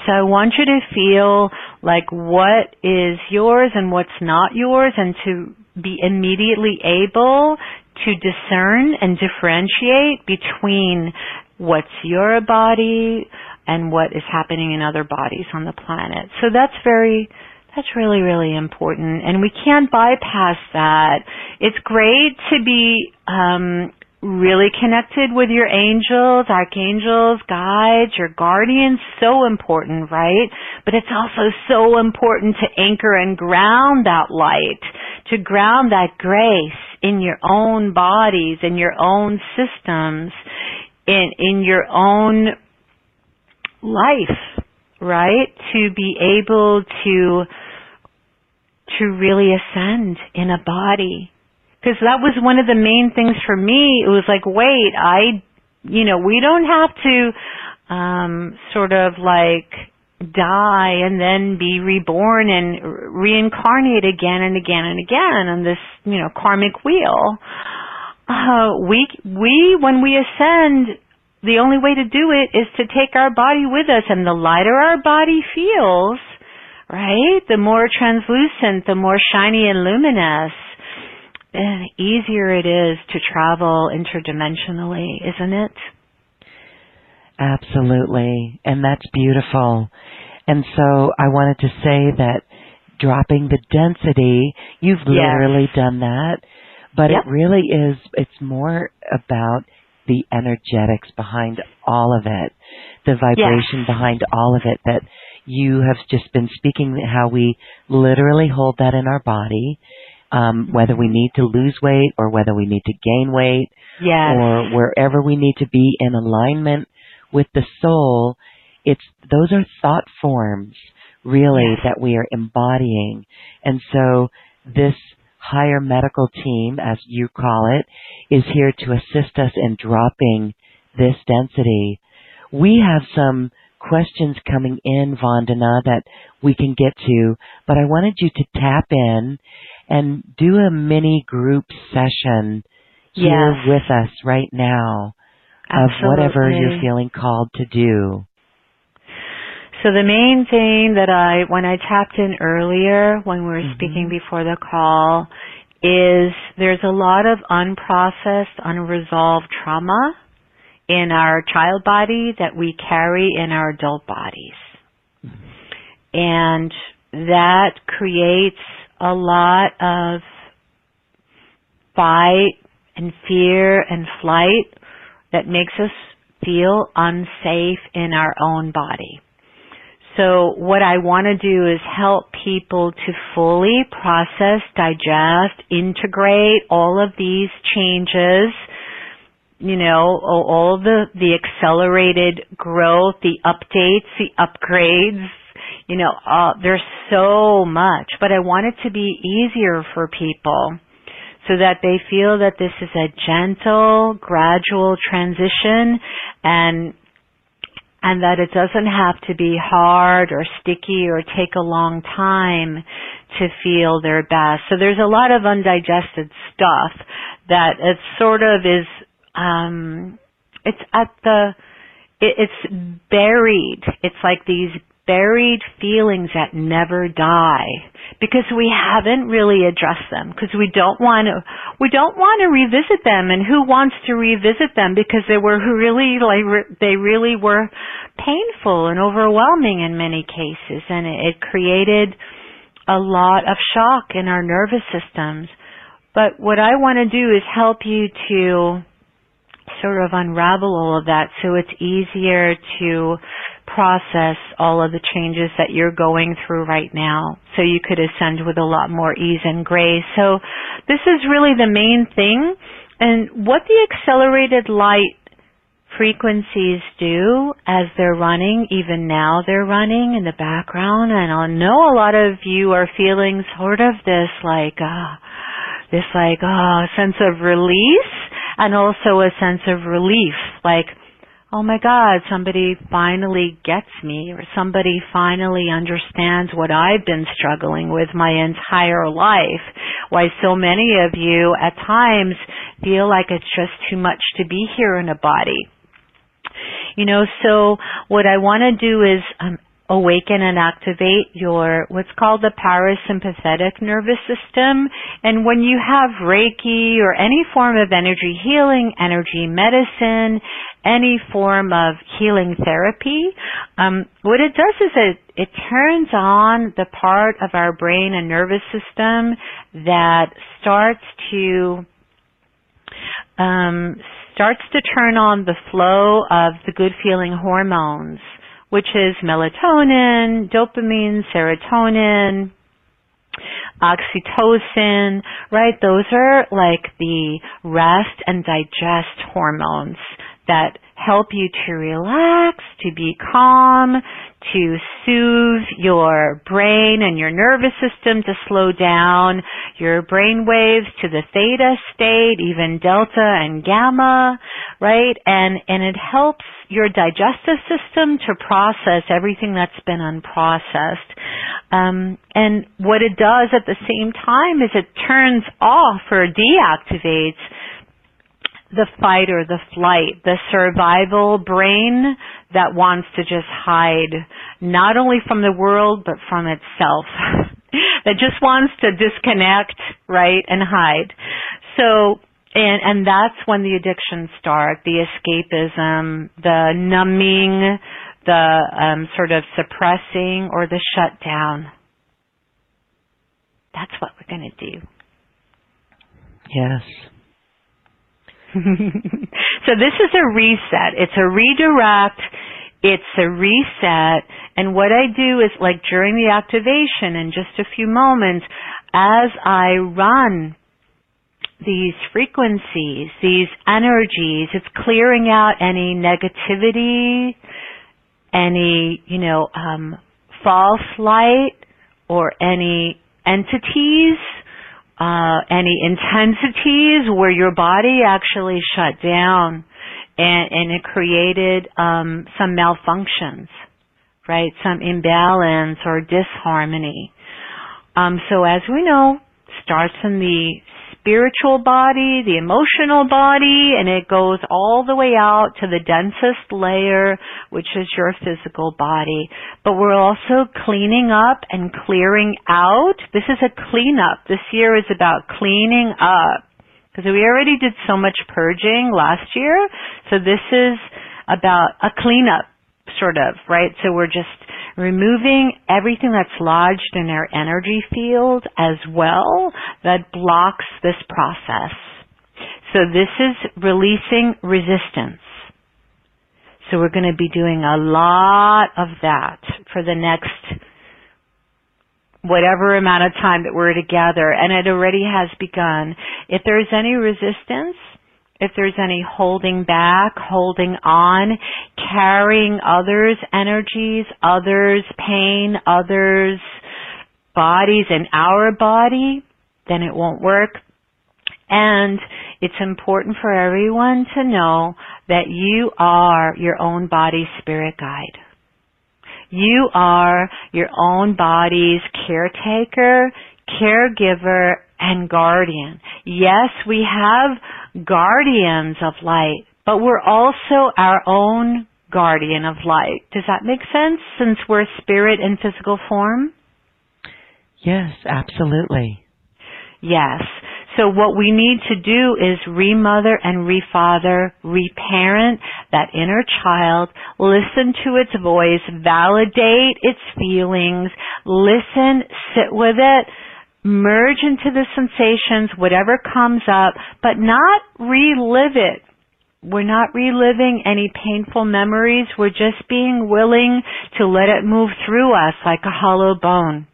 So I want you to feel like what is yours and what's not yours, and to be immediately able to discern and differentiate between what's your body and what is happening in other bodies on the planet. So that's really, really important, and we can't bypass that. It's great to be really connected with your angels, archangels, guides, your guardians. So important, right? But it's also so important to anchor and ground that light, to ground that grace in your own bodies, in your own systems, in your own life, right? To be able to really ascend in a body. Because that was one of the main things for me. It was like, wait, we don't have to sort of like die and then be reborn and reincarnate again and again and again on this, karmic wheel. When we ascend, the only way to do it is to take our body with us, and the lighter our body feels, right, the more translucent, the more shiny and luminous, and the easier it is to travel interdimensionally, isn't it? Absolutely, and that's beautiful. And so I wanted to say that dropping the density, you've literally done that, but it really is, it's more about the energetics behind all of it, the vibration behind all of it, that you have just been speaking, how we literally hold that in our body, whether we need to lose weight or whether we need to gain weight, or wherever we need to be in alignment with the soul. Those are thought forms, really, that we are embodying. And so this higher medical team, as you call it, is here to assist us in dropping this density. We have some questions coming in, Vandana, that we can get to, but I wanted you to tap in and do a mini group session here with us right now of whatever you're feeling called to do. So the main thing that when I tapped in earlier, when we were speaking before the call, is there's a lot of unprocessed, unresolved trauma in our child body that we carry in our adult bodies. And that creates a lot of fight and fear and flight that makes us feel unsafe in our own body. So what I want to do is help people to fully process, digest, integrate all of these changes, all the accelerated growth, the updates, the upgrades, there's so much, but I want it to be easier for people so that they feel that this is a gentle, gradual transition, and that it doesn't have to be hard or sticky or take a long time to feel their best. So there's a lot of undigested stuff that it sort of is, it's buried. It's like these buried feelings that never die, because we haven't really addressed them, because we don't want to revisit them. And who wants to revisit them? Because they were really were painful and overwhelming in many cases, and it created a lot of shock in our nervous systems. But what I want to do is help you to sort of unravel all of that, so it's easier to process all of the changes that you're going through right now, so you could ascend with a lot more ease and grace. So this is really the main thing. And what the accelerated light frequencies do as they're running, even now they're running in the background, and I know a lot of you are feeling sort of this sense of release, and also a sense of relief, like, oh my God, somebody finally gets me, or somebody finally understands what I've been struggling with my entire life. Why so many of you at times feel like it's just too much to be here in a body. So what I want to do is awaken and activate your what's called the parasympathetic nervous system. And when you have Reiki or any form of energy healing, energy medicine, any form of healing therapy, what it does is it turns on the part of our brain and nervous system that starts to turn on the flow of the good feeling hormones, which is melatonin, dopamine, serotonin, oxytocin, right? Those are like the rest and digest hormones that help you to relax, to be calm, to soothe your brain and your nervous system, to slow down your brain waves to the theta state, even delta and gamma, right? And it helps your digestive system to process everything that's been unprocessed. And what it does at the same time is it turns off or deactivates the fight or the flight, the survival brain that wants to just hide, not only from the world, but from itself, that just wants to disconnect, right, and hide. So, and that's when the addictions start, the escapism, the numbing, the sort of suppressing, or the shutdown. That's what we're going to do. Yes. So this is a reset. It's a redirect. It's a reset. And what I do is, like during the activation in just a few moments, as I run these frequencies, these energies, it's clearing out any negativity, any, false light, or any entities, any intensities where your body actually shut down and it created some malfunctions, right? Some imbalance or disharmony. So as we know, starts in the spiritual body, the emotional body, and it goes all the way out to the densest layer, which is your physical body. But we're also cleaning up and clearing out. This is a cleanup. This year is about cleaning up, because we already did so much purging last year. So this is about a cleanup, sort of, right? So we're just removing everything that's lodged in our energy field as well that blocks this process. So this is releasing resistance. So we're going to be doing a lot of that for the next whatever amount of time that we're together, and it already has begun. If there's any resistance, if there's any holding back, holding on, carrying others' energies, others' pain, others' bodies in our body, then it won't work. And it's important for everyone to know that you are your own body's spirit guide. You are your own body's caretaker, caregiver, and guardian. Yes, we have guardians of light, but we're also our own guardian of light. Does that make sense, since we're spirit in physical form? Yes, absolutely. Yes. So what we need to do is remother and refather, reparent that inner child, listen to its voice, validate its feelings, listen, sit with it, merge into the sensations, whatever comes up, but not relive it. We're not reliving any painful memories. We're just being willing to let it move through us like a hollow bone.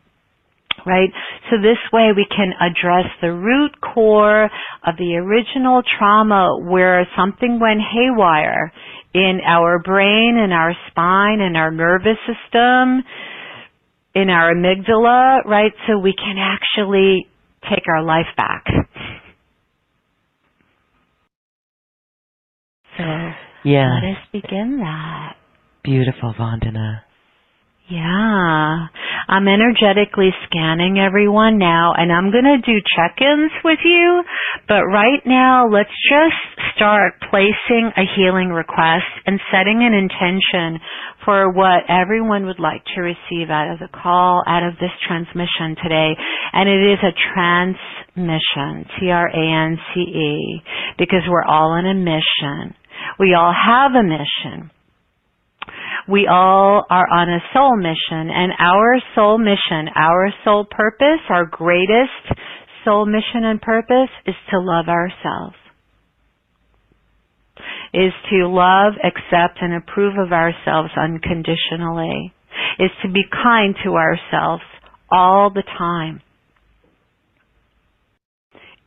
Right? So this way we can address the root core of the original trauma where something went haywire in our brain, in our spine, in our nervous system, in our amygdala, right? So we can actually take our life back. So let us begin that. Beautiful, Vandana. Yeah. I'm energetically scanning everyone now, and I'm going to do check-ins with you, but right now let's just start placing a healing request and setting an intention for what everyone would like to receive out of the call, out of this transmission today. And it is a transmission, Trance, because we're all on a mission. We all have a mission. We all are on a soul mission, and our soul mission, our soul purpose, our greatest soul mission and purpose is to love ourselves. Is to love, accept, and approve of ourselves unconditionally. Is to be kind to ourselves all the time.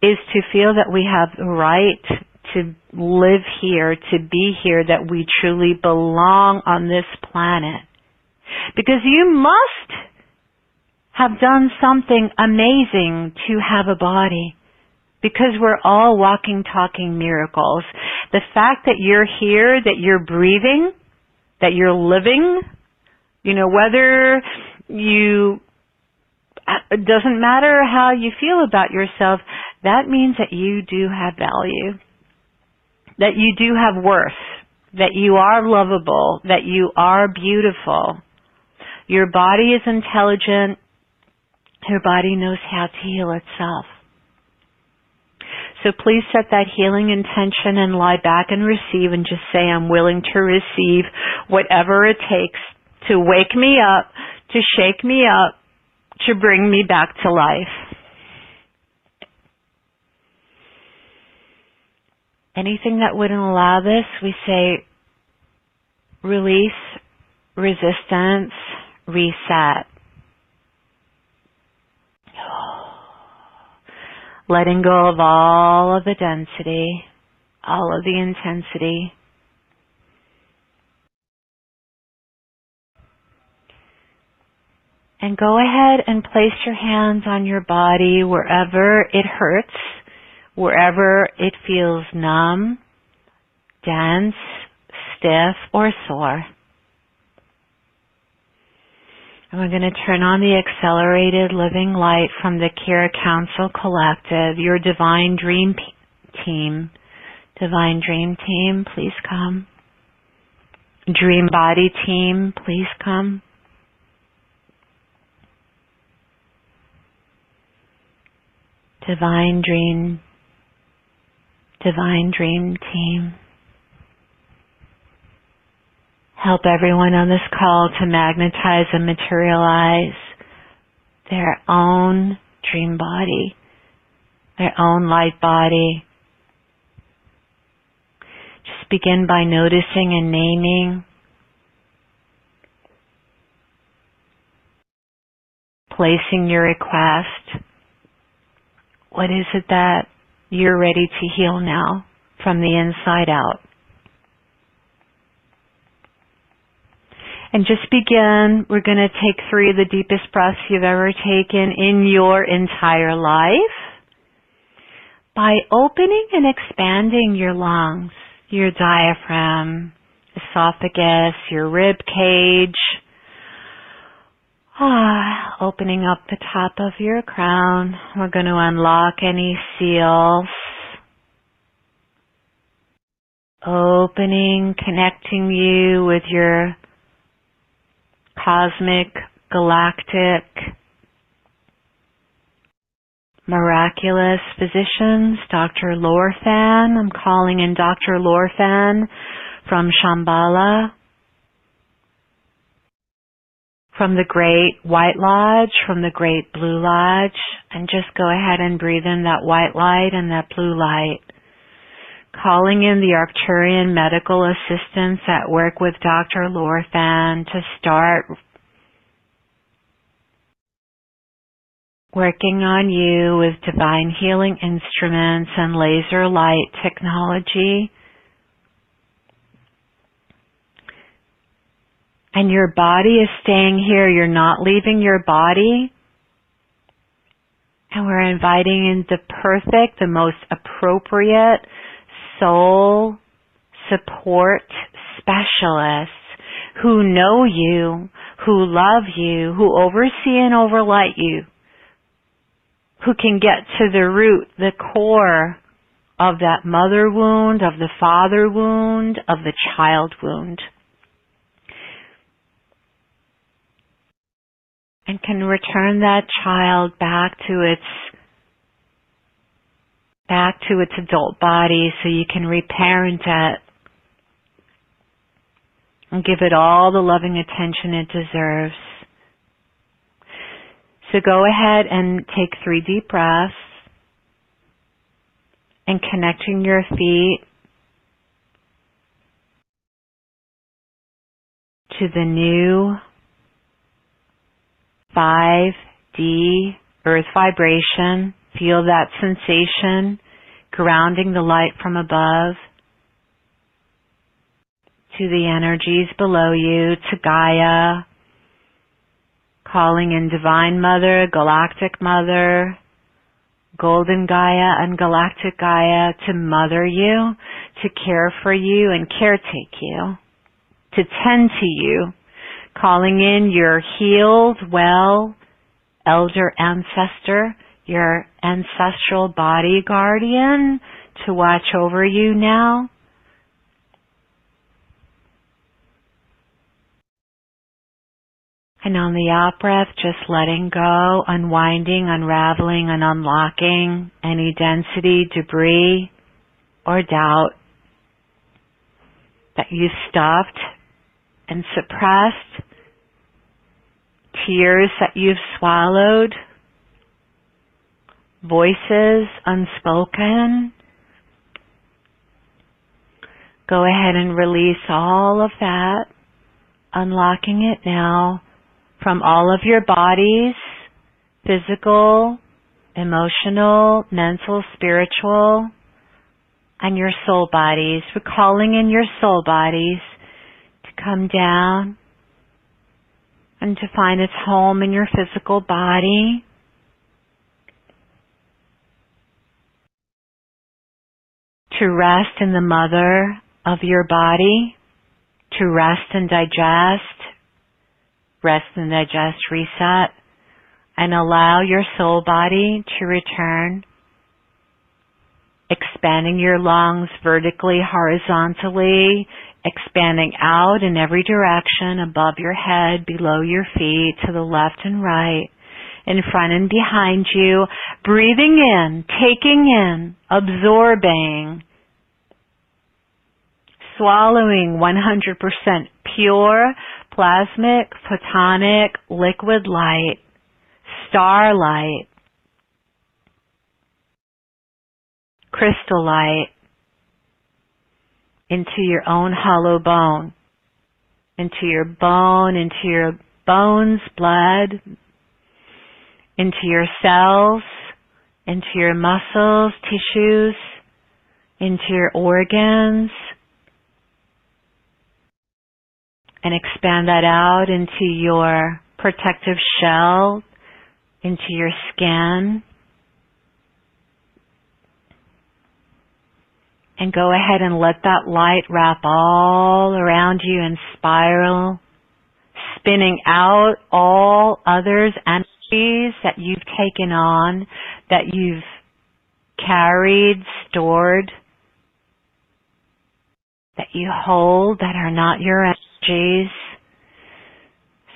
Is to feel that we have the right to live here, to be here, that we truly belong on this planet. Because you must have done something amazing to have a body. Because we're all walking, talking miracles. The fact that you're here, that you're breathing, that you're living, whether you, it doesn't matter how you feel about yourself, that means that you do have value. That you do have worth, that you are lovable, that you are beautiful. Your body is intelligent. Your body knows how to heal itself. So please set that healing intention and lie back and receive, and just say, I'm willing to receive whatever it takes to wake me up, to shake me up, to bring me back to life. Anything that wouldn't allow this, we say release, resistance, reset. Letting go of all of the density, all of the intensity. And go ahead and place your hands on your body wherever it hurts. Wherever it feels numb, dense, stiff, or sore. And we're going to turn on the accelerated living light from the Kira Council Collective, your Divine Dream Team. Divine Dream Team, please come. Dream Body Team, please come. Divine Dream Team. Help everyone on this call to magnetize and materialize their own dream body, their own light body. Just begin by noticing and naming. Placing your request. What is it that you're ready to heal now from the inside out? And just begin. We're going to take 3 of the deepest breaths you've ever taken in your entire life by opening and expanding your lungs, your diaphragm, esophagus, your rib cage. Opening up the top of your crown. We're going to unlock any seals. opening, connecting you with your cosmic, galactic, miraculous physicians, Dr. Lorfan. I'm calling in Dr. Lorfan from Shambhala, from the Great White Lodge, from the Great Blue Lodge, and just go ahead and breathe in that white light and that blue light. Calling in the Arcturian medical assistants that work with Dr. Lorfan to start working on you with divine healing instruments and laser light technology. And your body is staying here. You're not leaving your body. And we're inviting in the perfect, the most appropriate soul support specialists who know you, who love you, who oversee and overlight you, who can get to the root, the core of that mother wound, of the father wound, of the child wound. And can return that child back to its adult body so you can reparent it and give it all the loving attention it deserves. So go ahead and take 3 deep breaths and connecting your feet to the new 5D earth vibration. Feel that sensation, grounding the light from above to the energies below you, to Gaia, calling in Divine Mother, Galactic Mother, Golden Gaia and Galactic Gaia to mother you, to care for you and caretake you, to tend to you, calling in your healed, well, elder ancestor, your ancestral body guardian to watch over you now. And on the out breath, just letting go, unwinding, unraveling, and unlocking any density, debris, or doubt that you stuffed and suppressed, tears that you've swallowed, voices unspoken. Go ahead and release all of that, unlocking it now from all of your bodies, physical, emotional, mental, spiritual, and your soul bodies. We're calling in your soul bodies to come down and to find its home in your physical body. To rest in the mother of your body, to rest and digest, reset, and allow your soul body to return, expanding your lungs vertically, horizontally, expanding out in every direction, above your head, below your feet, to the left and right, in front and behind you, breathing in, taking in, absorbing, swallowing 100% pure, plasmic, photonic, liquid light, starlight, crystal light, into your own hollow bone, into your bones, blood, into your cells, into your muscles, tissues, into your organs, and expand that out into your protective shell, into your skin. And go ahead and let that light wrap all around you and spiral, spinning out all others' energies that you've taken on, that you've carried, stored, that you hold that are not your energies.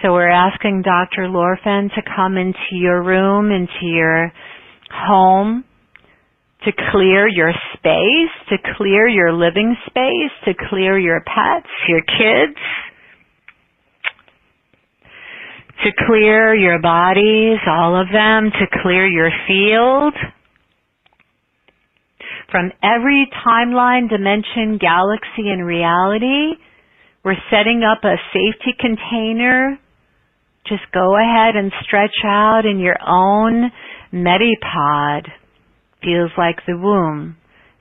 So we're asking Dr. Lorfen to come into your room, into your home, to clear your space, to clear your living space, to clear your pets, your kids, to clear your bodies, all of them, to clear your field. From every timeline, dimension, galaxy, and reality, we're setting up a safety container. Just go ahead and stretch out in your own medipod. Feels like the womb.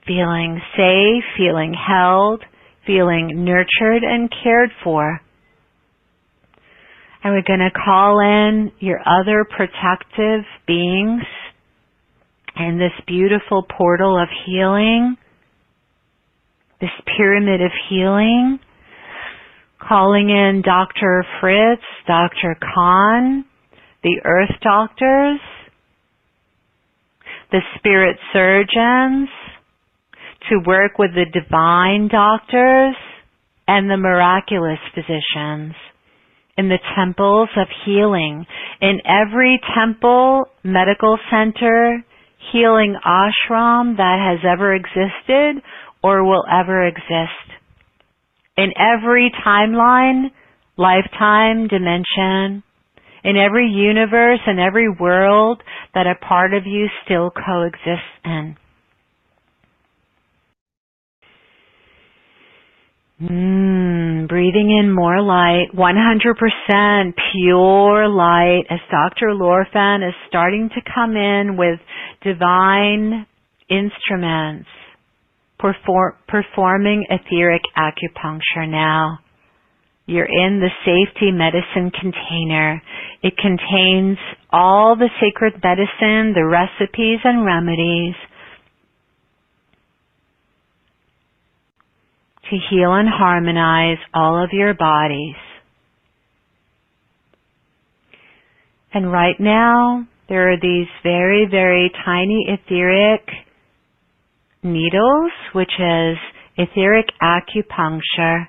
Feeling safe, feeling held, feeling nurtured and cared for. And we're going to call in your other protective beings in this beautiful portal of healing, this pyramid of healing, calling in Dr. Fritz, Dr. Khan, the Earth Doctors, the Spirit Surgeons, to work with the Divine Doctors and the Miraculous Physicians in the temples of healing, in every temple, medical center, healing ashram that has ever existed or will ever exist. In every timeline, lifetime, dimension, in every universe and every world that a part of you still coexists in. Breathing in more light, 100% pure light, as Dr. Lorfen is starting to come in with divine instruments, performing etheric acupuncture now. You're in the safety medicine container. It contains all the sacred medicine, the recipes and remedies to heal and harmonize all of your bodies. And right now, there are these very, very tiny etheric needles, which is etheric acupuncture.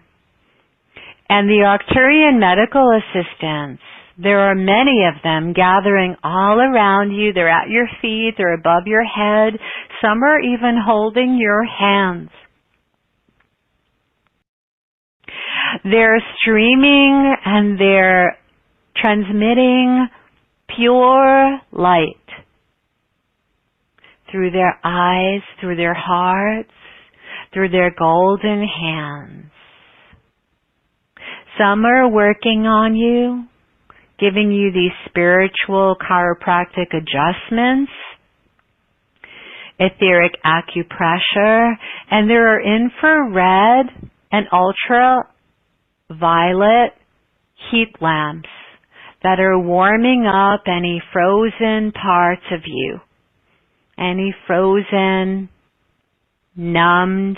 And the Arcturian medical assistants, there are many of them gathering all around you. They're at your feet, they're above your head. Some are even holding your hands. They're streaming and they're transmitting pure light through their eyes, through their hearts, through their golden hands. Some are working on you, giving you these spiritual chiropractic adjustments, etheric acupressure, and there are infrared and ultraviolet heat lamps that are warming up any frozen parts of you, any frozen, numbed,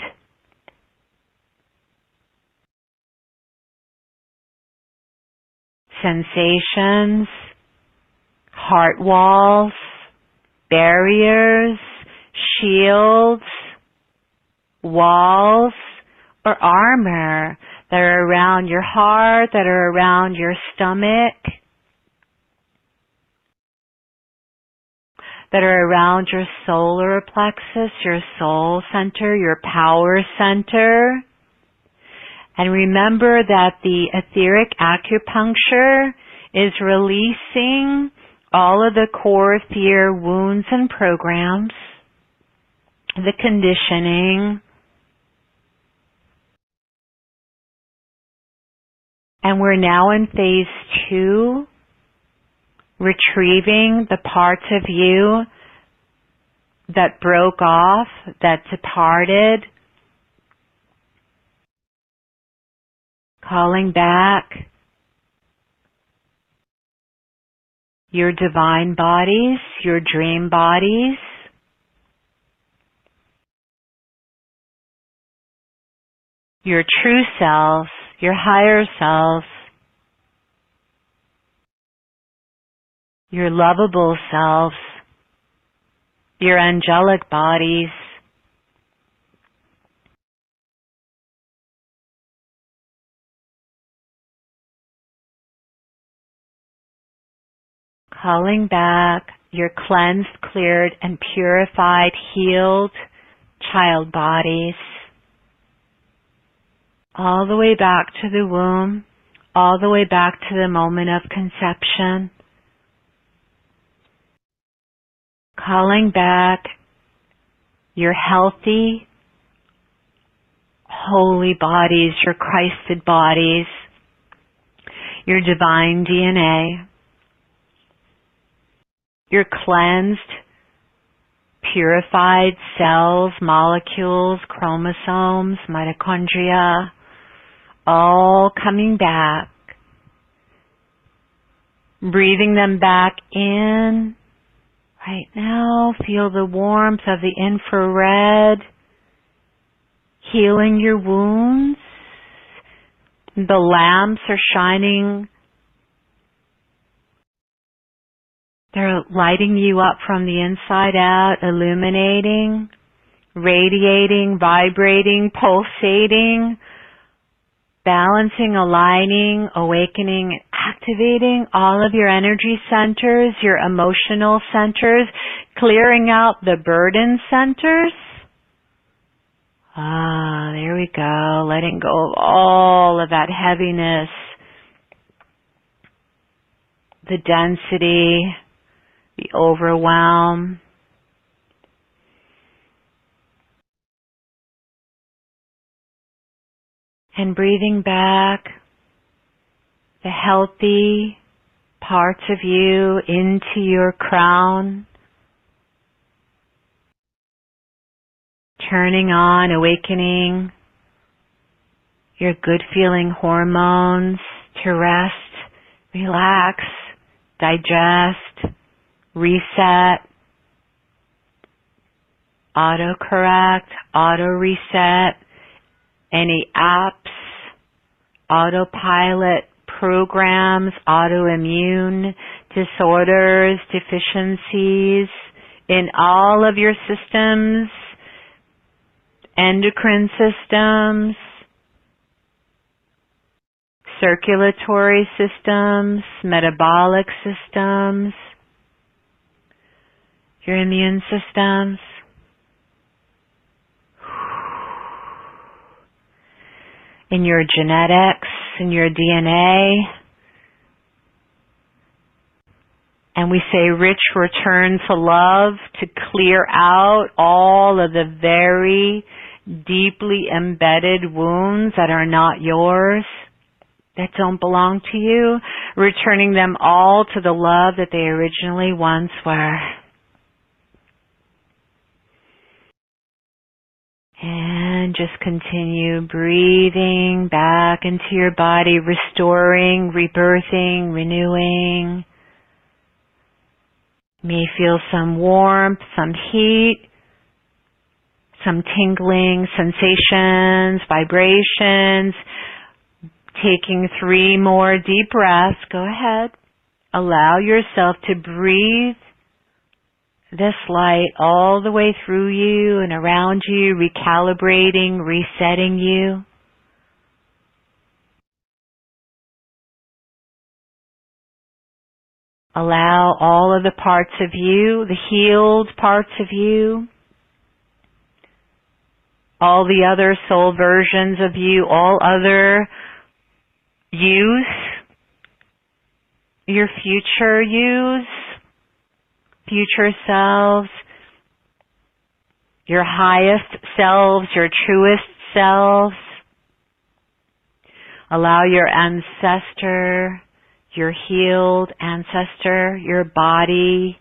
sensations, heart walls, barriers, shields, walls, or armor that are around your heart, that are around your stomach, that are around your solar plexus, your soul center, your power center. And remember that the etheric acupuncture is releasing all of the core fear wounds and programs, the conditioning. And we're now in phase 2, retrieving the parts of you that broke off, that departed, calling back your divine bodies, your dream bodies, your true selves, your higher selves, your lovable selves, your angelic bodies, Calling back your cleansed, cleared, and purified, healed child bodies. All the way back to the womb, all the way back to the moment of conception. Calling back your healthy, holy bodies, your Christed bodies, your divine DNA, your cleansed, purified cells, molecules, chromosomes, mitochondria, all coming back. Breathing them back in. Right now, feel the warmth of the infrared healing your wounds. The lamps are shining. They're lighting you up from the inside out, illuminating, radiating, vibrating, pulsating, balancing, aligning, awakening, activating all of your energy centers, your emotional centers, clearing out the burden centers. There we go. Letting go of all of that heaviness, the density, the overwhelm. And breathing back the healthy parts of you into your crown. Turning on, awakening your good feeling hormones to rest, relax, digest, reset, auto-correct, auto-reset, any apps, autopilot programs, autoimmune disorders, deficiencies in all of your systems, endocrine systems, circulatory systems, metabolic systems, your immune systems. In your genetics, in your DNA. And we say rich return to love to clear out all of the very deeply embedded wounds that are not yours, that don't belong to you, returning them all to the love that they originally once were. And just continue breathing back into your body, restoring, rebirthing, renewing. You may feel some warmth, some heat, some tingling sensations, vibrations. Taking 3 more deep breaths. Go ahead. Allow yourself to breathe this light all the way through you and around you, recalibrating, resetting you. Allow all of the parts of you, the healed parts of you, all the other soul versions of you, all other yous, your future yous, future selves, your highest selves, your truest selves. Allow your ancestor, your healed ancestor, your body,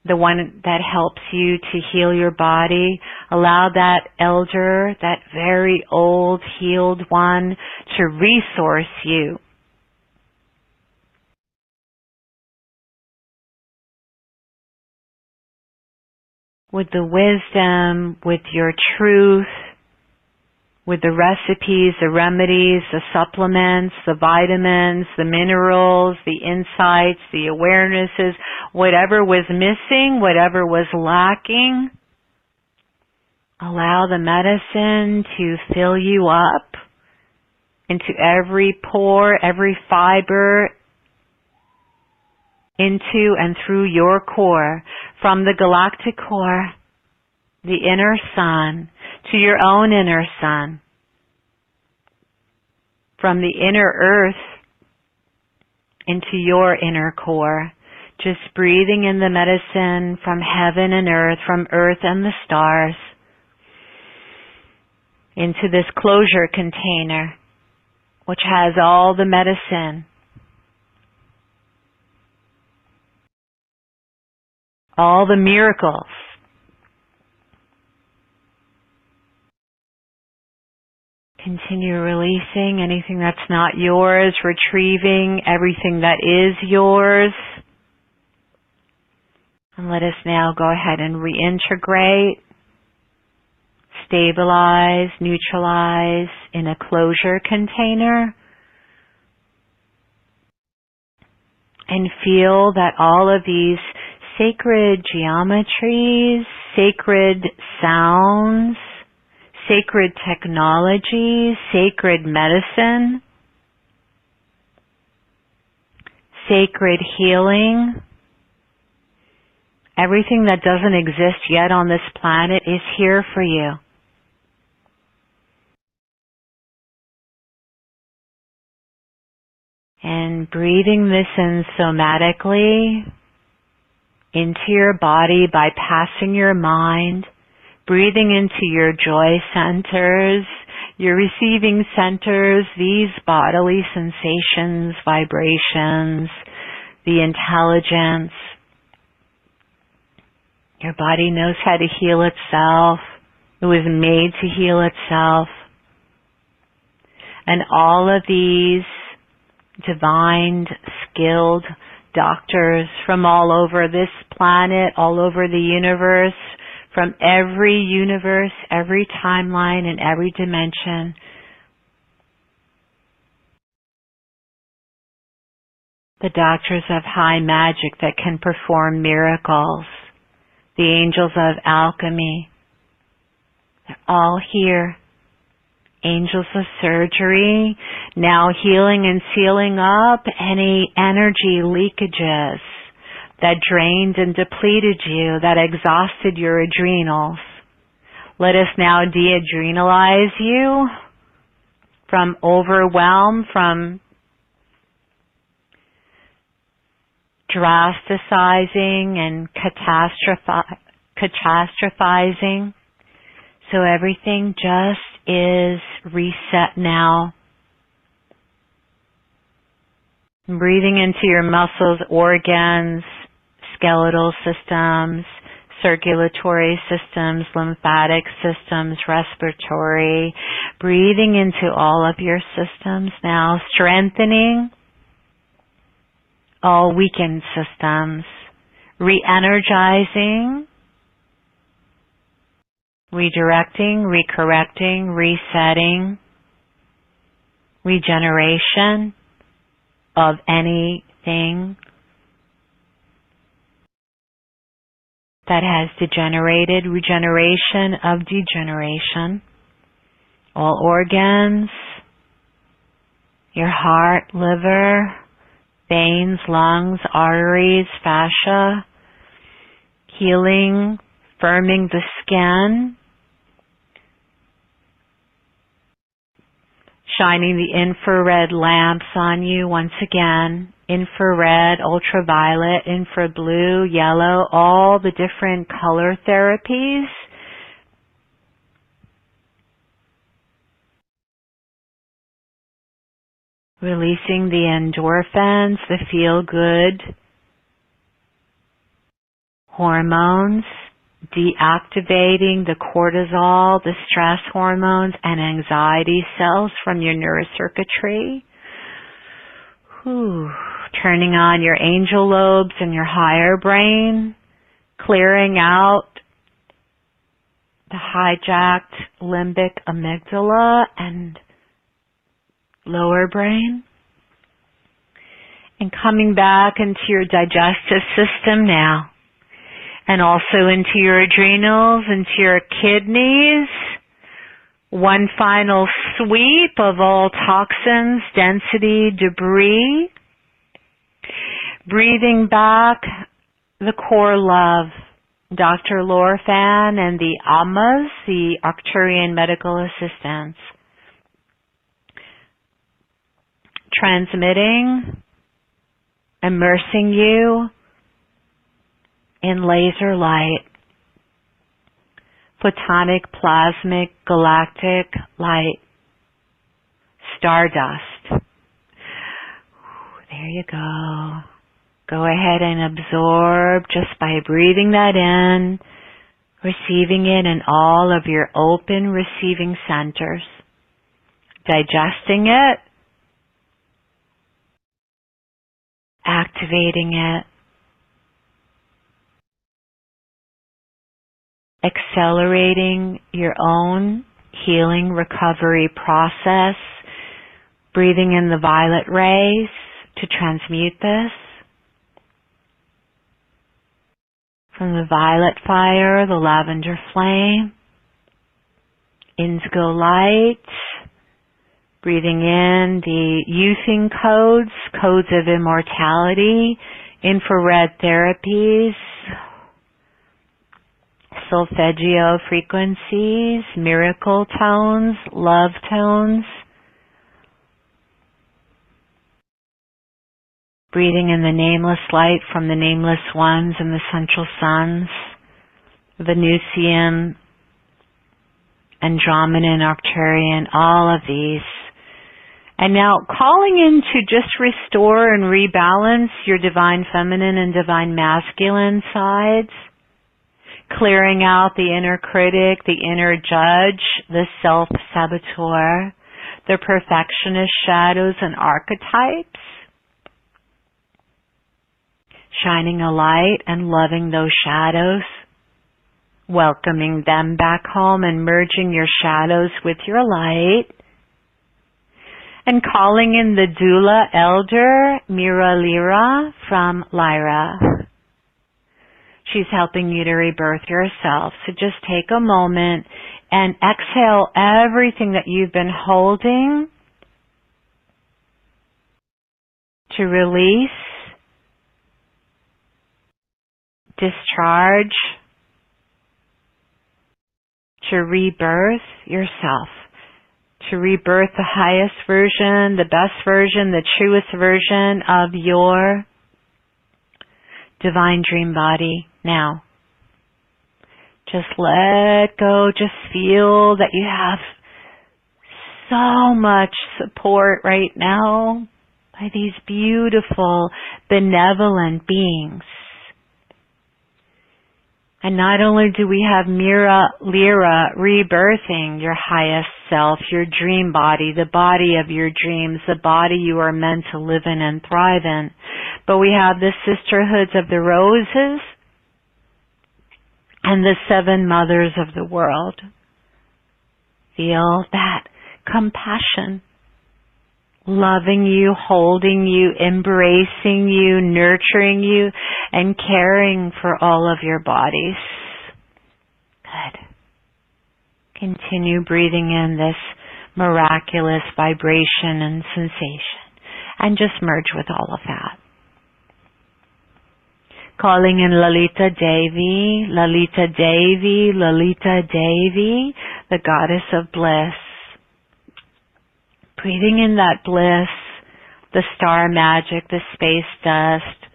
the one that helps you to heal your body. Allow that elder, that very old healed one, to resource you. With the wisdom, with your truth, with the recipes, the remedies, the supplements, the vitamins, the minerals, the insights, the awarenesses, whatever was missing, whatever was lacking. Allow the medicine to fill you up into every pore, every fiber into and through your core, from the galactic core, the inner sun, to your own inner sun, from the inner earth into your inner core, just breathing in the medicine from heaven and earth, from earth and the stars, into this closure container, which has all the medicine, all the miracles. Continue releasing anything that's not yours, retrieving everything that is yours. And let us now go ahead and reintegrate, stabilize, neutralize in a closure container. And feel that all of these sacred geometries, sacred sounds, sacred technology, sacred medicine, sacred healing, everything that doesn't exist yet on this planet is here for you. And breathing this in somatically into your body, bypassing your mind, breathing into your joy centers, your receiving centers, these bodily sensations, vibrations, the intelligence. Your body knows how to heal itself. It was made to heal itself. And all of these divine, skilled doctors from all over this planet, all over the universe, from every universe, every timeline, and every dimension. The doctors of high magic that can perform miracles. The angels of alchemy. They're all here. Angels of surgery, now healing and sealing up any energy leakages that drained and depleted you, that exhausted your adrenals. Let us now de-adrenalize you from overwhelm, from drasticizing and catastrophizing. So everything just is reset now. Breathing into your muscles, organs, skeletal systems, circulatory systems, lymphatic systems, respiratory. Breathing into all of your systems now, strengthening all weakened systems, re-energizing, redirecting, recorrecting, resetting, regeneration of anything that has degenerated, regeneration of degeneration. All organs, your heart, liver, veins, lungs, arteries, fascia, healing, firming the skin, shining the infrared lamps on you once again. Infrared, ultraviolet, infrablue, yellow, all the different color therapies. Releasing the endorphins, the feel-good hormones, deactivating the cortisol, the stress hormones, and anxiety cells from your neurocircuitry. Turning on your angel lobes and your higher brain, clearing out the hijacked limbic amygdala and lower brain, and coming back into your digestive system now, and also into your adrenals, into your kidneys. One final sweep of all toxins, density, debris. Breathing back the core love. Dr. Lorfan and the Ammas, the Arcturian medical assistants. Transmitting, immersing you in laser light, photonic, plasmic, galactic light, stardust. There you go. Go ahead and absorb just by breathing that in, receiving it in all of your open receiving centers, digesting it, activating it, accelerating your own healing recovery process, breathing in the violet rays to transmute this. From the violet fire, the lavender flame, indigo light, breathing in the youthing codes, codes of immortality, infrared therapies, solfeggio frequencies, miracle tones, love tones. Breathing in the nameless light from the nameless ones and the central suns, Venusian, Andromedan, Arcturian, all of these. And now calling in to just restore and rebalance your divine feminine and divine masculine sides, clearing out the inner critic, the inner judge, the self-saboteur, the perfectionist shadows and archetypes, shining a light and loving those shadows, welcoming them back home and merging your shadows with your light, and calling in the doula elder, Mira Lira from Lyra. She's helping you to rebirth yourself. So just take a moment and exhale everything that you've been holding to release, discharge, to rebirth yourself, to rebirth the highest version, the best version, the truest version of your divine dream body now. Just let go, just feel that you have so much support right now by these beautiful, benevolent beings. And not only do we have Mira Lira rebirthing your highest self, your dream body, the body of your dreams, the body you are meant to live in and thrive in, but we have the sisterhoods of the roses and the seven mothers of the world. Feel that compassion, loving you, holding you, embracing you, nurturing you, and caring for all of your bodies. Good. Continue breathing in this miraculous vibration and sensation, and just merge with all of that. Calling in Lalita Devi, Lalita Devi, Lalita Devi, the goddess of bliss. Breathing in that bliss, the star magic, the space dust,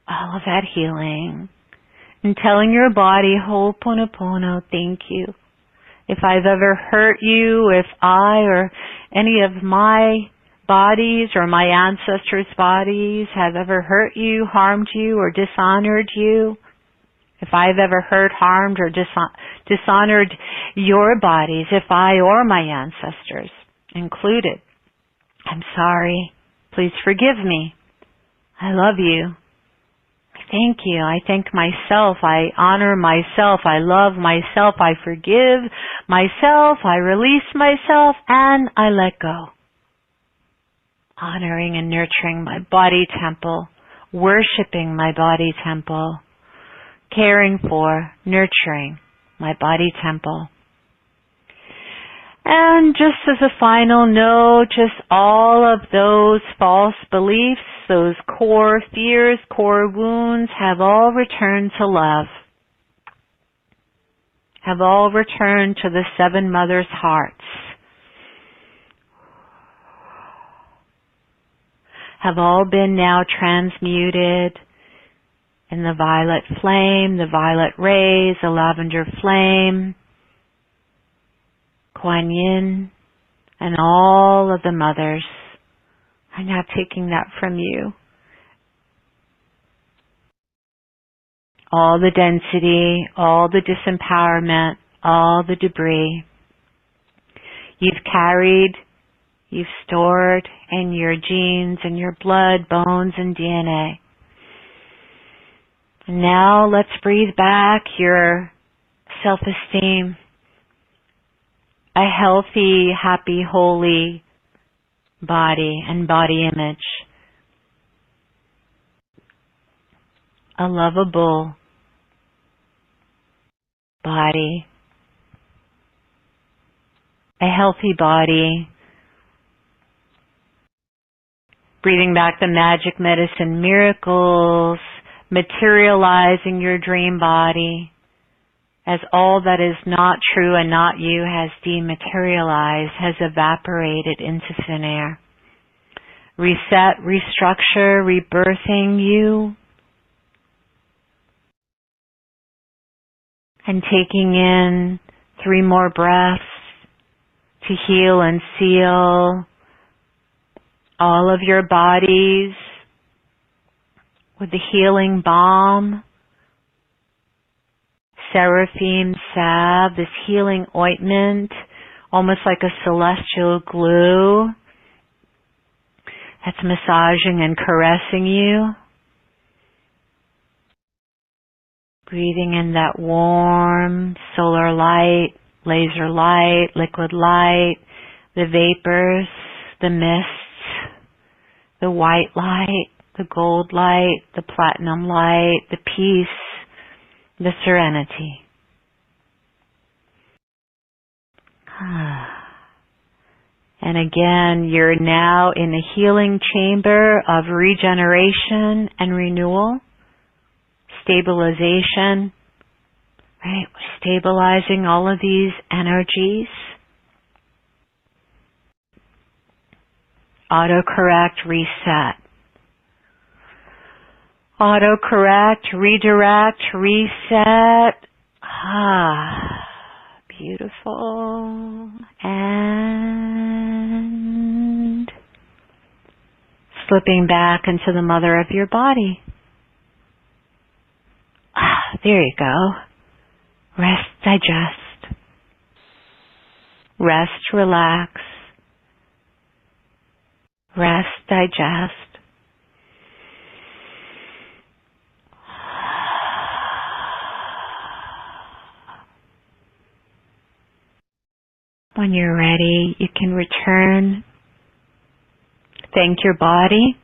all of that healing. And telling your body, Ho'oponopono, thank you. If I've ever hurt you, if I or any of my bodies or my ancestors' bodies have ever hurt you, harmed you, or dishonored you, if I've ever hurt, harmed, or dishonored your bodies, if I or my ancestors included, I'm sorry. Please forgive me. I love you. Thank you. I thank myself. I honor myself. I love myself. I forgive myself. I release myself, and I let go. Honoring and nurturing my body temple, worshiping my body temple, caring for, nurturing my body temple. And just as a final note, just all of those false beliefs, those core fears, core wounds have all returned to love. Have all returned to the seven mothers' hearts. Have all been now transmuted in the violet flame, the violet rays, the lavender flame, Kuan Yin, and all of the mothers are now taking that from you. All the density, all the disempowerment, all the debris you've carried, you've stored in your genes, in your blood, bones, and DNA. And now let's breathe back your self-esteem, a healthy, happy, holy body and body image, a lovable body, a healthy body. Breathing back the magic medicine miracles, materializing your dream body as all that is not true and not you has dematerialized, has evaporated into thin air. Reset, restructure, rebirthing you, and taking in 3 more breaths to heal and seal all of your bodies with the healing balm, seraphim salve, this healing ointment, almost like a celestial glue that's massaging and caressing you. Breathing in that warm solar light, laser light, liquid light, the vapors, the mists, the white light, the gold light, the platinum light, the peace, the serenity. And again, you're now in a healing chamber of regeneration and renewal, stabilization, right? We're stabilizing all of these energies. Autocorrect, reset. Autocorrect, redirect, reset. Beautiful. And slipping back into the mother of your body. There you go. Rest, digest. Rest, relax. Rest, digest. When you're ready, you can return. Thank your body.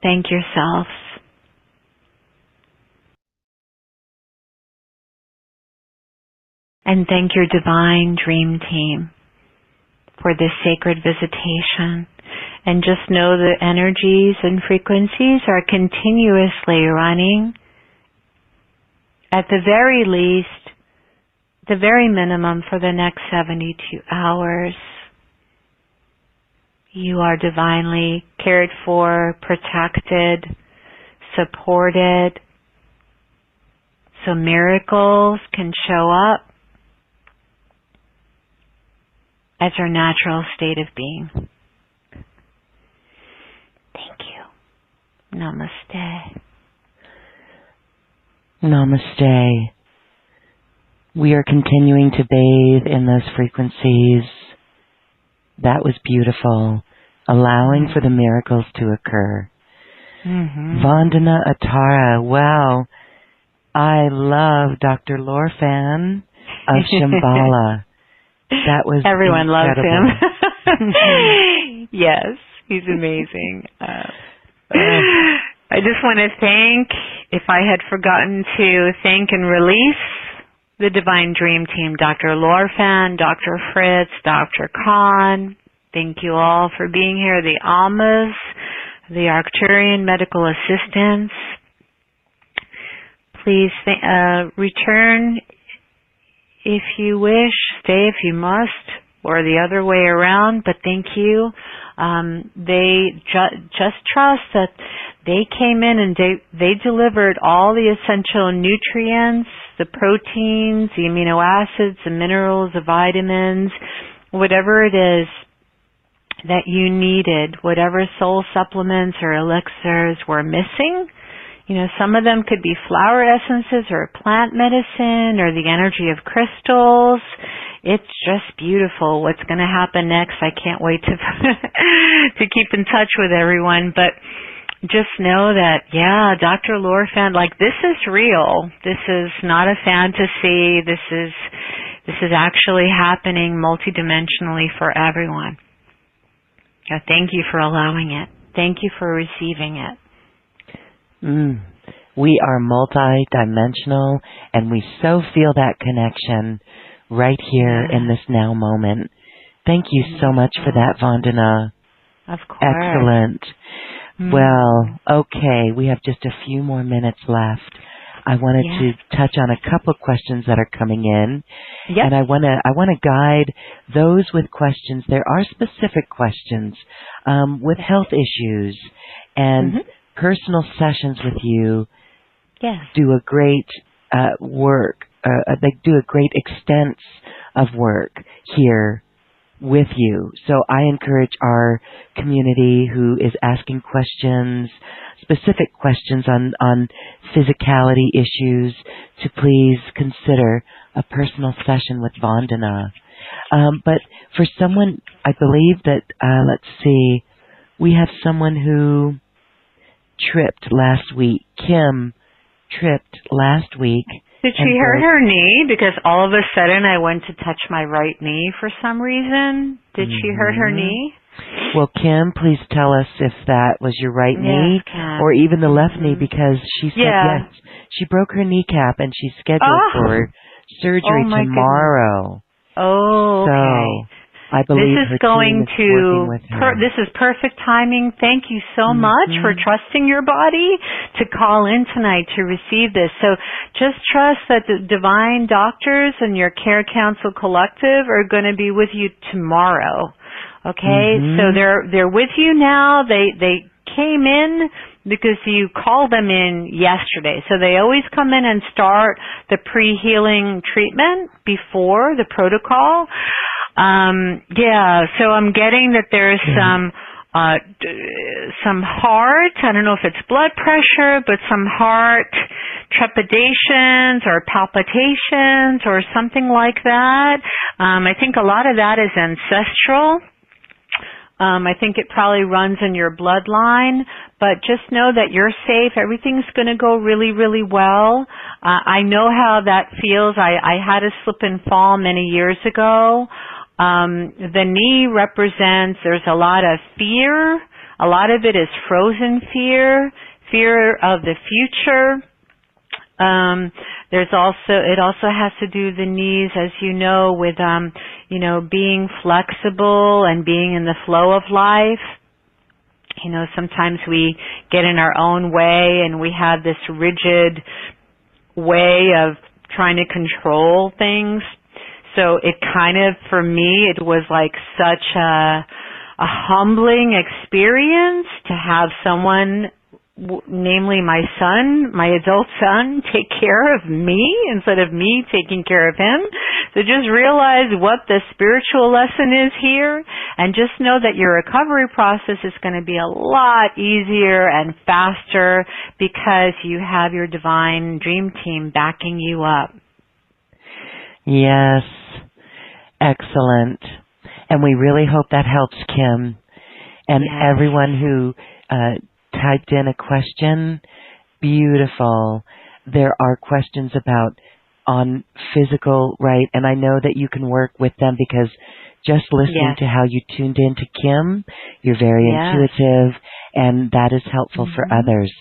Thank yourself. And thank your divine dream team for this sacred visitation. And just know the energies and frequencies are continuously running. At the very least, the very minimum for the next 72 hours. You are divinely cared for, protected, supported. So miracles can show up as our natural state of being. Thank you. Namaste. Namaste. We are continuing to bathe in those frequencies. That was beautiful. Allowing for the miracles to occur. Vandana Atara. Wow. I love Dr. Lorfan of Shambhala. That was Everyone incredible. loves him. Yes, he's amazing. I just want to thank, if I had forgotten to thank and release the Divine Dream Team, Dr. Lorfan, Dr. Fritz, Dr. Khan. Thank you all for being here. The Almas, the Arcturian medical assistants. Please return if you wish, stay if you must, or the other way around, but thank you. They just trust that they came in and they delivered all the essential nutrients, the proteins, the amino acids, the minerals, the vitamins, whatever it is that you needed, whatever soul supplements or elixirs were missing. You know, some of them could be flower essences or plant medicine or the energy of crystals. It's just beautiful what's going to happen next. I can't wait to to keep in touch with everyone. But just know that, yeah, Dr. Lorfan, like, this is real. This is not a fantasy. This is actually happening multidimensionally for everyone. Thank you for allowing it. Thank you for receiving it. We are multidimensional, and we so feel that connection right here in this now moment. Thank you so much for that, Vandana. Of course. Excellent. Well, okay, we have just a few more minutes left. I wanted to touch on a couple of questions that are coming in, and I want to guide those with questions. There are specific questions with health issues and personal sessions with you. Do a great work. They do a great extent of work here with you. So I encourage our community who is asking questions, specific questions on physicality issues, to please consider a personal session with Vandana. But for someone, I believe that, let's see, we have someone who tripped last week. Kim tripped last week. Did she hurt her knee? Because all of a sudden I went to touch my right knee for some reason. Did she hurt her knee? Well, Kim, please tell us if that was your right knee or even the left knee, because she said yes. She broke her kneecap and she's scheduled for surgery tomorrow. Oh, okay. So I believe this is going to, this is perfect timing. Thank you so much for trusting your body to call in tonight to receive this. So just trust that the divine doctors and your Care Council Collective are going to be with you tomorrow. Okay? So they're with you now. They came in because you called them in yesterday. So they always come in and start the pre-healing treatment before the protocol. So I'm getting that there's some heart, I don't know if it's blood pressure, but some heart trepidations or palpitations or something like that. I think a lot of that is ancestral. I think it probably runs in your bloodline, but just know that you're safe. Everything's going to go really, really well. I know how that feels. I had a slip and fall many years ago. The knee represents, there's a lot of fear. A lot of it is frozen fear of the future. It also has to do the knees, as you know, with, being flexible and being in the flow of life. You know, sometimes we get in our own way and we have this rigid way of trying to control things. So it kind of, for me, it was like such a humbling experience to have someone, namely my son, my adult son, take care of me instead of me taking care of him. So just realize what the spiritual lesson is here, and just know that your recovery process is going to be a lot easier and faster because you have your divine dream team backing you up. Yes. Excellent. And we really hope that helps, Kim. And everyone who typed in a question, beautiful. There are questions about on physical, right? And I know that you can work with them because just listening to how you tuned in to Kim, you're very intuitive, and that is helpful for others.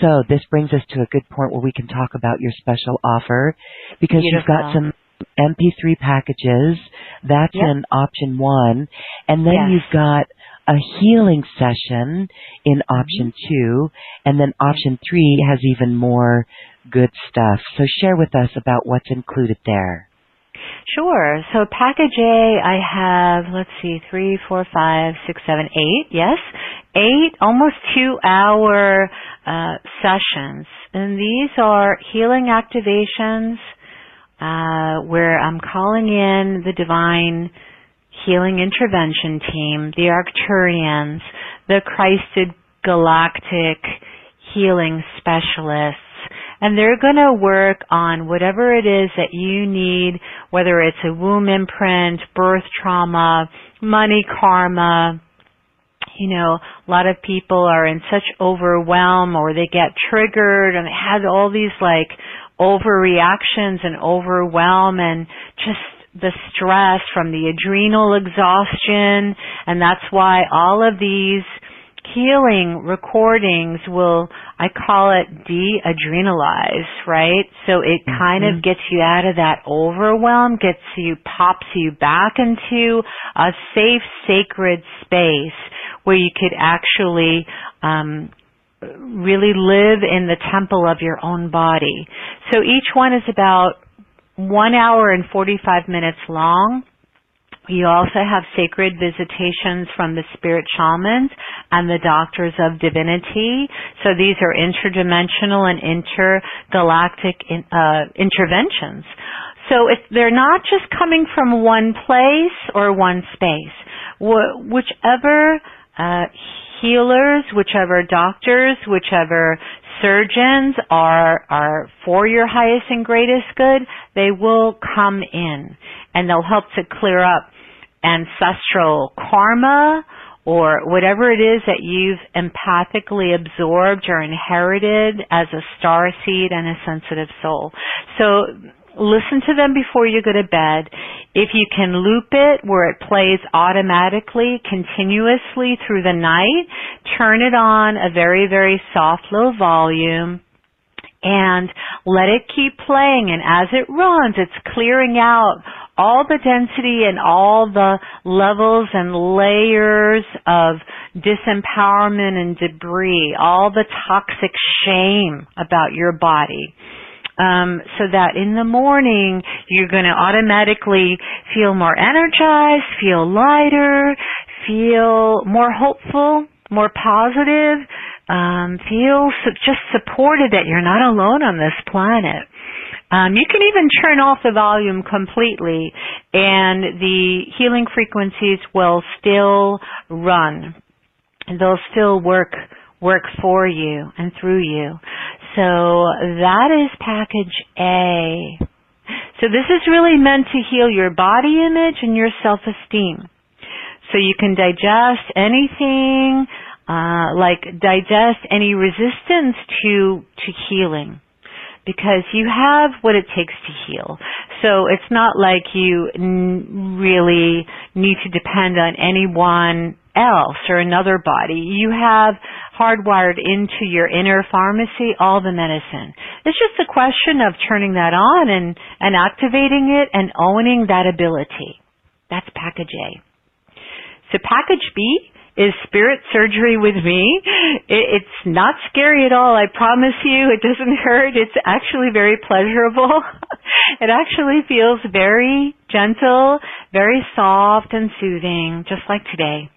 So this brings us to a good point where we can talk about your special offer, because you've got some MP3 packages. That's in option 1. And then you've got a healing session in option 2. And then option 3 has even more good stuff. So share with us about what's included there. Sure. So package A, I have, 3, 4, 5, 6, 7, 8. Yes. 8 almost 2-hour sessions. And these are healing activations where I'm calling in the divine healing intervention team, the Arcturians, the Christed galactic healing specialists. And they're going to work on whatever it is that you need, whether it's a womb imprint, birth trauma, money karma. You know, a lot of people are in such overwhelm, or they get triggered and they have all these overreactions and overwhelm, and just the stress from the adrenal exhaustion. And that's why all of these healing recordings will, I call it de-adrenalize, right? So it kind of gets you out of that overwhelm, pops you back into a safe, sacred space where you could actually really live in the temple of your own body. So each one is about 1 hour and 45 minutes long. You also have sacred visitations from the spirit shamans and the doctors of divinity. So these are interdimensional and intergalactic interventions. So they're not just coming from one place or one space. Whichever healers, whichever doctors, whichever surgeons are for your highest and greatest good, they will come in and they'll help to clear up ancestral karma or whatever it is that you've empathically absorbed or inherited as a star seed and a sensitive soul. So listen to them before you go to bed. If you can loop it where it plays automatically, continuously through the night, turn it on a very, very soft, low volume and let it keep playing. And as it runs, it's clearing out all the density and all the levels and layers of disempowerment and debris, all the toxic shame about your body. So that in the morning, you're going to automatically feel more energized, feel lighter, feel more hopeful, more positive, feel just supported that you're not alone on this planet. You can even turn off the volume completely and the healing frequencies will still run. They'll still work for you and through you. So that is package A. So this is really meant to heal your body image and your self-esteem. So you can digest anything, digest any resistance to healing. Because you have what it takes to heal. So it's not like you really need to depend on anyone else or another body. You have hardwired into your inner pharmacy all the medicine. It's just a question of turning that on and activating it and owning that ability. That's package A. So package B is spirit surgery with me. It's not scary at all, I promise you. It doesn't hurt. It's actually very pleasurable. It actually feels very gentle, very soft and soothing, just like today.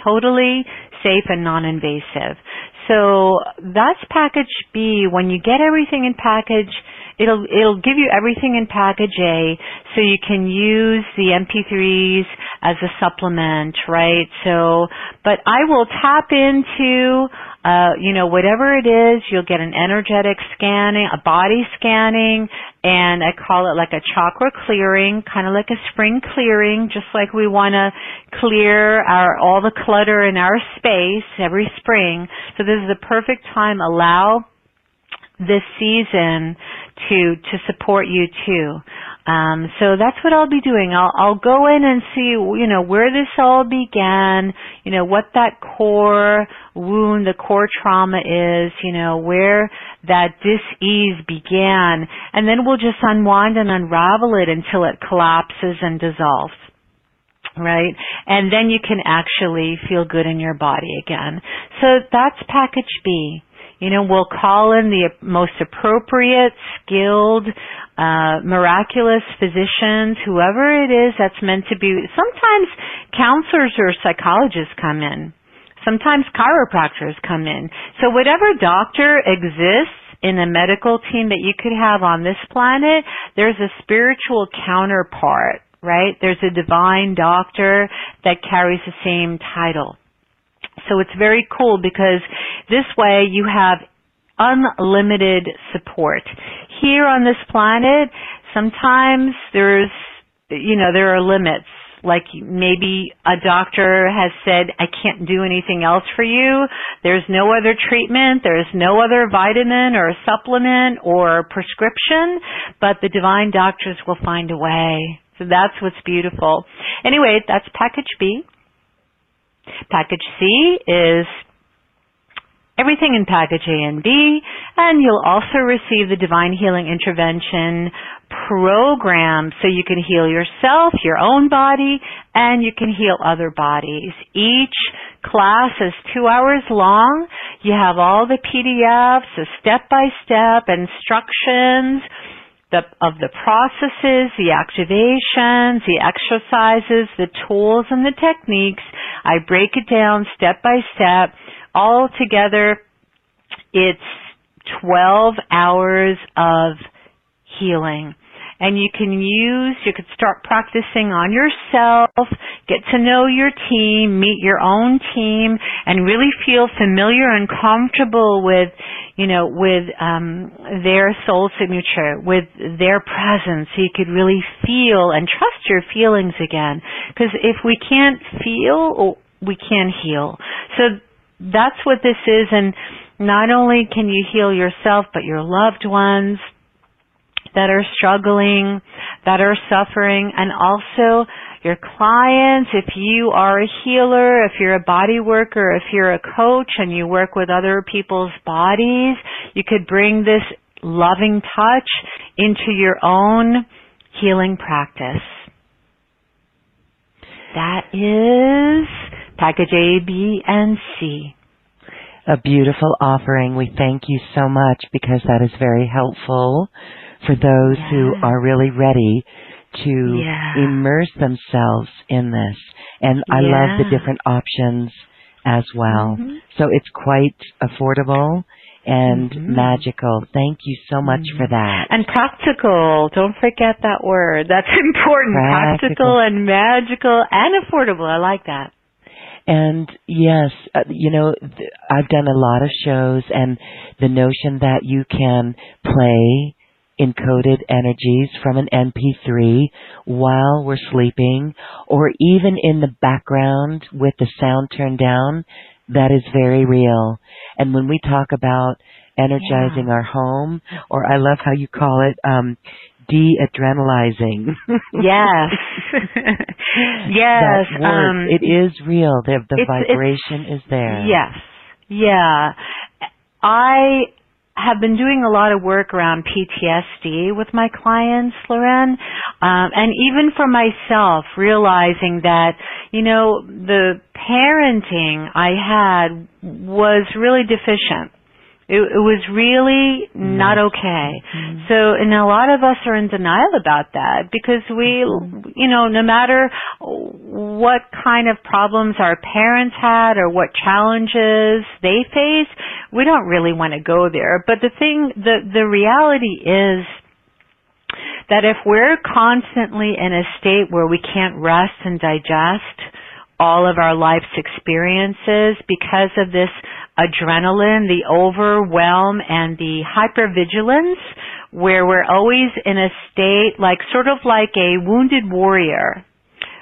Totally safe and non-invasive. So that's package B. When you get everything in package, it'll give you everything in package A, so you can use the MP3s as a supplement, right? So, but I will tap into, whatever it is. You'll get an energetic scanning, a body scanning, and I call it like a chakra clearing, kind of like a spring clearing, just like we want to clear all the clutter in our space every spring. So this is the perfect time. Allow this season to support you too. So that's what I'll be doing. I'll go in and see, where this all began, what that core wound, the core trauma is, where that dis-ease began, and then we'll just unwind and unravel it until it collapses and dissolves. Right? And then you can actually feel good in your body again. So that's package B. We'll call in the most appropriate, skilled, miraculous physicians, whoever it is that's meant to be. Sometimes counselors or psychologists come in. Sometimes chiropractors come in. So whatever doctor exists in a medical team that you could have on this planet, there's a spiritual counterpart, right? There's a divine doctor that carries the same title. So it's very cool because this way you have unlimited support. Here on this planet, sometimes there are limits. Like maybe a doctor has said, I can't do anything else for you. There's no other treatment. There's no other vitamin or supplement or prescription, but the divine doctors will find a way. So that's what's beautiful. Anyway, that's package B. Package C is everything in package A and B, and you'll also receive the Divine Healing Intervention program so you can heal yourself, your own body, and you can heal other bodies. Each class is 2 hours long. You have all the PDFs, the step-by-step instructions of the processes, the activations, the exercises, the tools, and the techniques. I break it down step by step. All together, it's 12 hours of healing. And you could start practicing on yourself, get to know your team, meet your own team, and really feel familiar and comfortable with their soul signature, with their presence, so you could really feel and trust your feelings again. Because if we can't feel, we can't heal. So that's what this is, and not only can you heal yourself, but your loved ones that are struggling, that are suffering, and also your clients. If you are a healer, if you're a body worker, if you're a coach and you work with other people's bodies, you could bring this loving touch into your own healing practice. That is package A, B, and C. A beautiful offering. We thank you so much because that is very helpful for those who are really ready to immerse themselves in this. And I love the different options as well. So it's quite affordable and magical. Thank you so much for that. And practical. Don't forget that word. That's important. Practical and magical and affordable. I like that. And yes, I've done a lot of shows, and the notion that you can play encoded energies from an MP3 while we're sleeping, or even in the background with the sound turned down, that is very real. And when we talk about energizing our home, or I love how you call it, de-adrenalizing. Yes. Yes. That word, it is real. The vibration is there. Yes. Yeah. I have been doing a lot of work around PTSD with my clients, Loren, and even for myself, realizing that, the parenting I had was really deficient. It was really not okay. So, and a lot of us are in denial about that because we, no matter what kind of problems our parents had or what challenges they face, we don't really want to go there. But the reality is that if we're constantly in a state where we can't rest and digest all of our life's experiences because of this adrenaline, the overwhelm, and the hypervigilance, where we're always in a state sort of like a wounded warrior,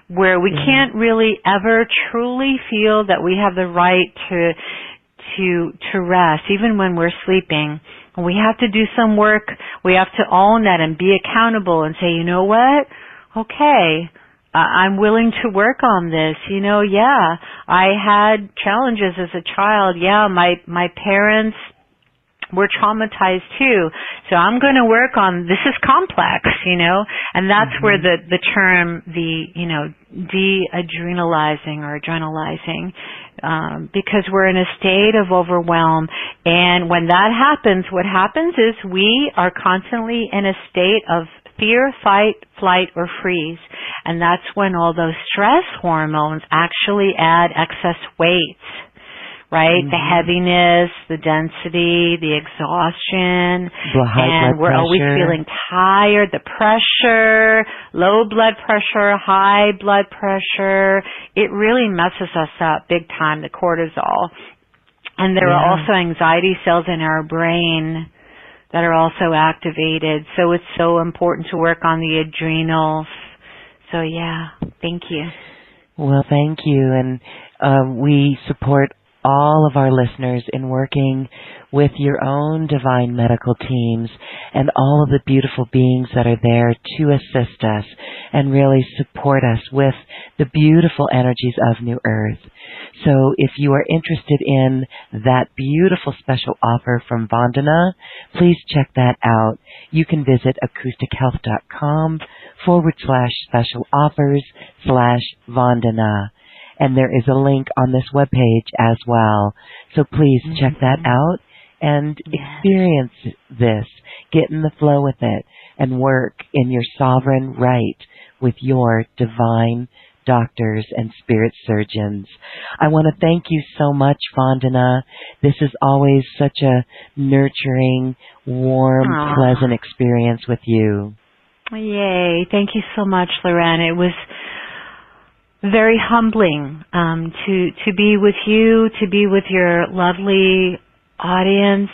where we can't really ever truly feel that we have the right to rest, even when we're sleeping. We have to do some work we have to own that and be accountable and say, you know what? Okay, I'm willing to work on this. Yeah, I had challenges as a child. Yeah, my parents were traumatized too. So I'm going to work on, this is complex, and that's where the term, de-adrenalizing or adrenalizing, because we're in a state of overwhelm. And when that happens, what happens is we are constantly in a state of fear, fight, flight, or freeze. And that's when all those stress hormones actually add excess weight. Right? The heaviness, the density, the exhaustion, and we're always feeling tired, the pressure, low blood pressure, high blood pressure. It really messes us up big time, the cortisol. And there are also anxiety cells in our brain that are also activated. So it's so important to work on the adrenals. So thank you. Well, thank you. And we support all of our listeners in working with your own divine medical teams and all of the beautiful beings that are there to assist us and really support us with the beautiful energies of New Earth. So if you are interested in that beautiful special offer from Vandana, please check that out. You can visit acoustichealth.com/special offers/Vandana. And there is a link on this webpage as well. So please check that out and experience this. Get in the flow with it and work in your sovereign right with your divine doctors and spirit surgeons. I want to thank you so much, Vandana. This is always such a nurturing, warm, pleasant experience with you. Yay. Thank you so much, Loren. It was very humbling to be with you, to be with your lovely audience,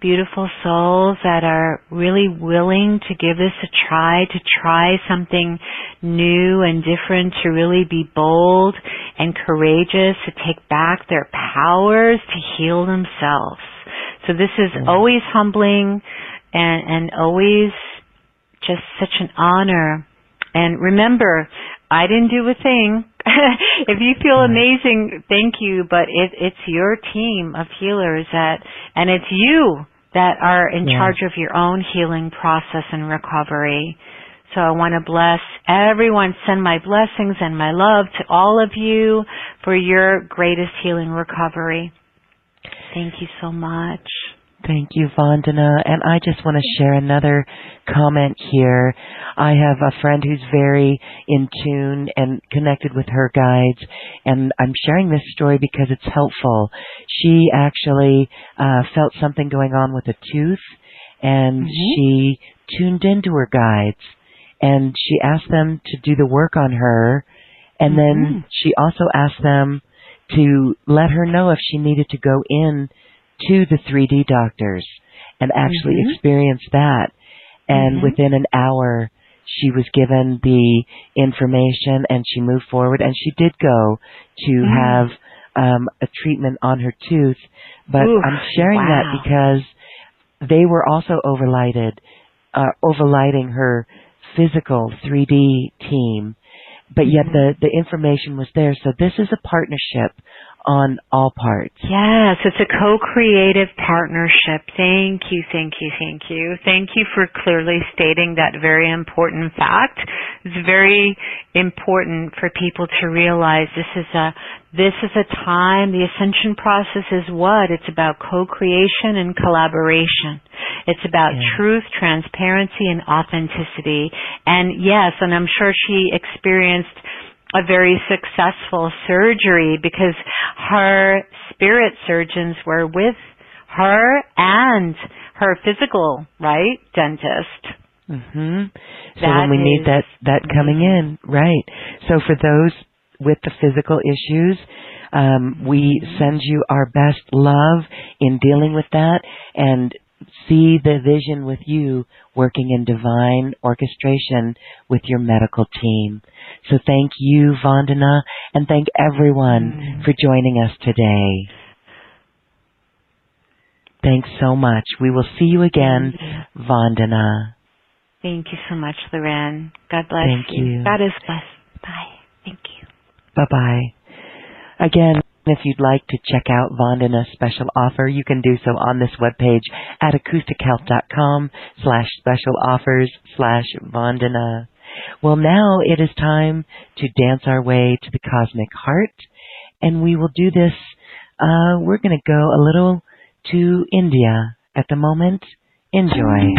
beautiful souls that are really willing to give this a try, to try something new and different, to really be bold and courageous, to take back their powers, to heal themselves. So this is always humbling and always just such an honor. And remember, I didn't do a thing. If you feel amazing, thank you, but it's your team of healers and it's you that are in charge of your own healing process and recovery. So I want to bless everyone, send my blessings and my love to all of you for your greatest healing recovery. Thank you so much. Thank you, Vandana. And I just want to share another comment here. I have a friend who's very in tune and connected with her guides, and I'm sharing this story because it's helpful. She actually felt something going on with a tooth, and she tuned into her guides, and she asked them to do the work on her, and then she also asked them to let her know if she needed to go in to the 3D doctors and actually experience that. And within an hour, she was given the information and she moved forward, and she did go to have a treatment on her tooth. But I'm sharing that because they were also overlighting her physical 3D team, but yet the information was there. So this is a partnership on all parts. Yes, it's a co-creative partnership. Thank you, thank you, thank you. Thank you for clearly stating that very important fact. It's very important for people to realize this is a time, the ascension process is what? It's about co-creation and collaboration. It's about truth, transparency, and authenticity. And yes, and I'm sure she experienced a very successful surgery because her spirit surgeons were with her and her physical, dentist. So when we need that coming in, So for those with the physical issues, we send you our best love in dealing with that and see the vision with you working in divine orchestration with your medical team. So thank you, Vandana, and thank everyone for joining us today. Thanks so much. We will see you again, Vandana. Thank you so much, Loren. God bless Thank you. God is blessed. Bye. Thank you. Bye-bye. Again, if you'd like to check out Vandana's special offer, you can do so on this webpage at acoustichealth.com/special offers/Vandana. Well, now it is time to dance our way to the cosmic heart, and we will do this. We're going to go a little to India at the moment. Enjoy.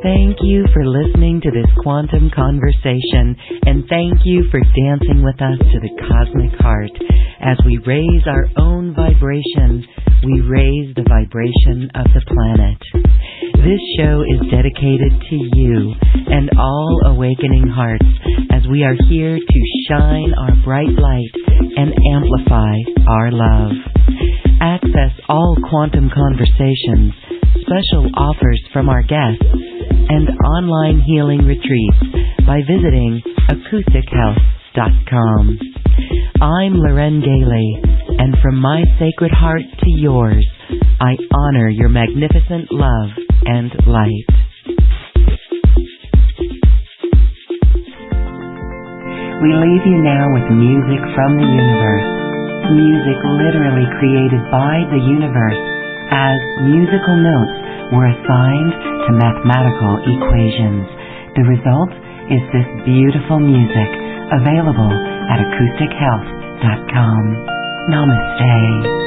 Thank you for listening to this quantum conversation, and thank you for dancing with us to the cosmic heart. As we raise our own vibration, we raise the vibration of the planet. This show is dedicated to you and all awakening hearts, as we are here to shine our bright light and amplify our love. Access all quantum conversations, special offers from our guests, and online healing retreats by visiting acoustichealth.com. I'm Loren Gailey, and from my sacred heart to yours, I honor your magnificent love and light. We leave you now with music from the universe, music literally created by the universe, as musical notes were assigned to mathematical equations. The result is this beautiful music, available at acoustichealth.com. Namaste.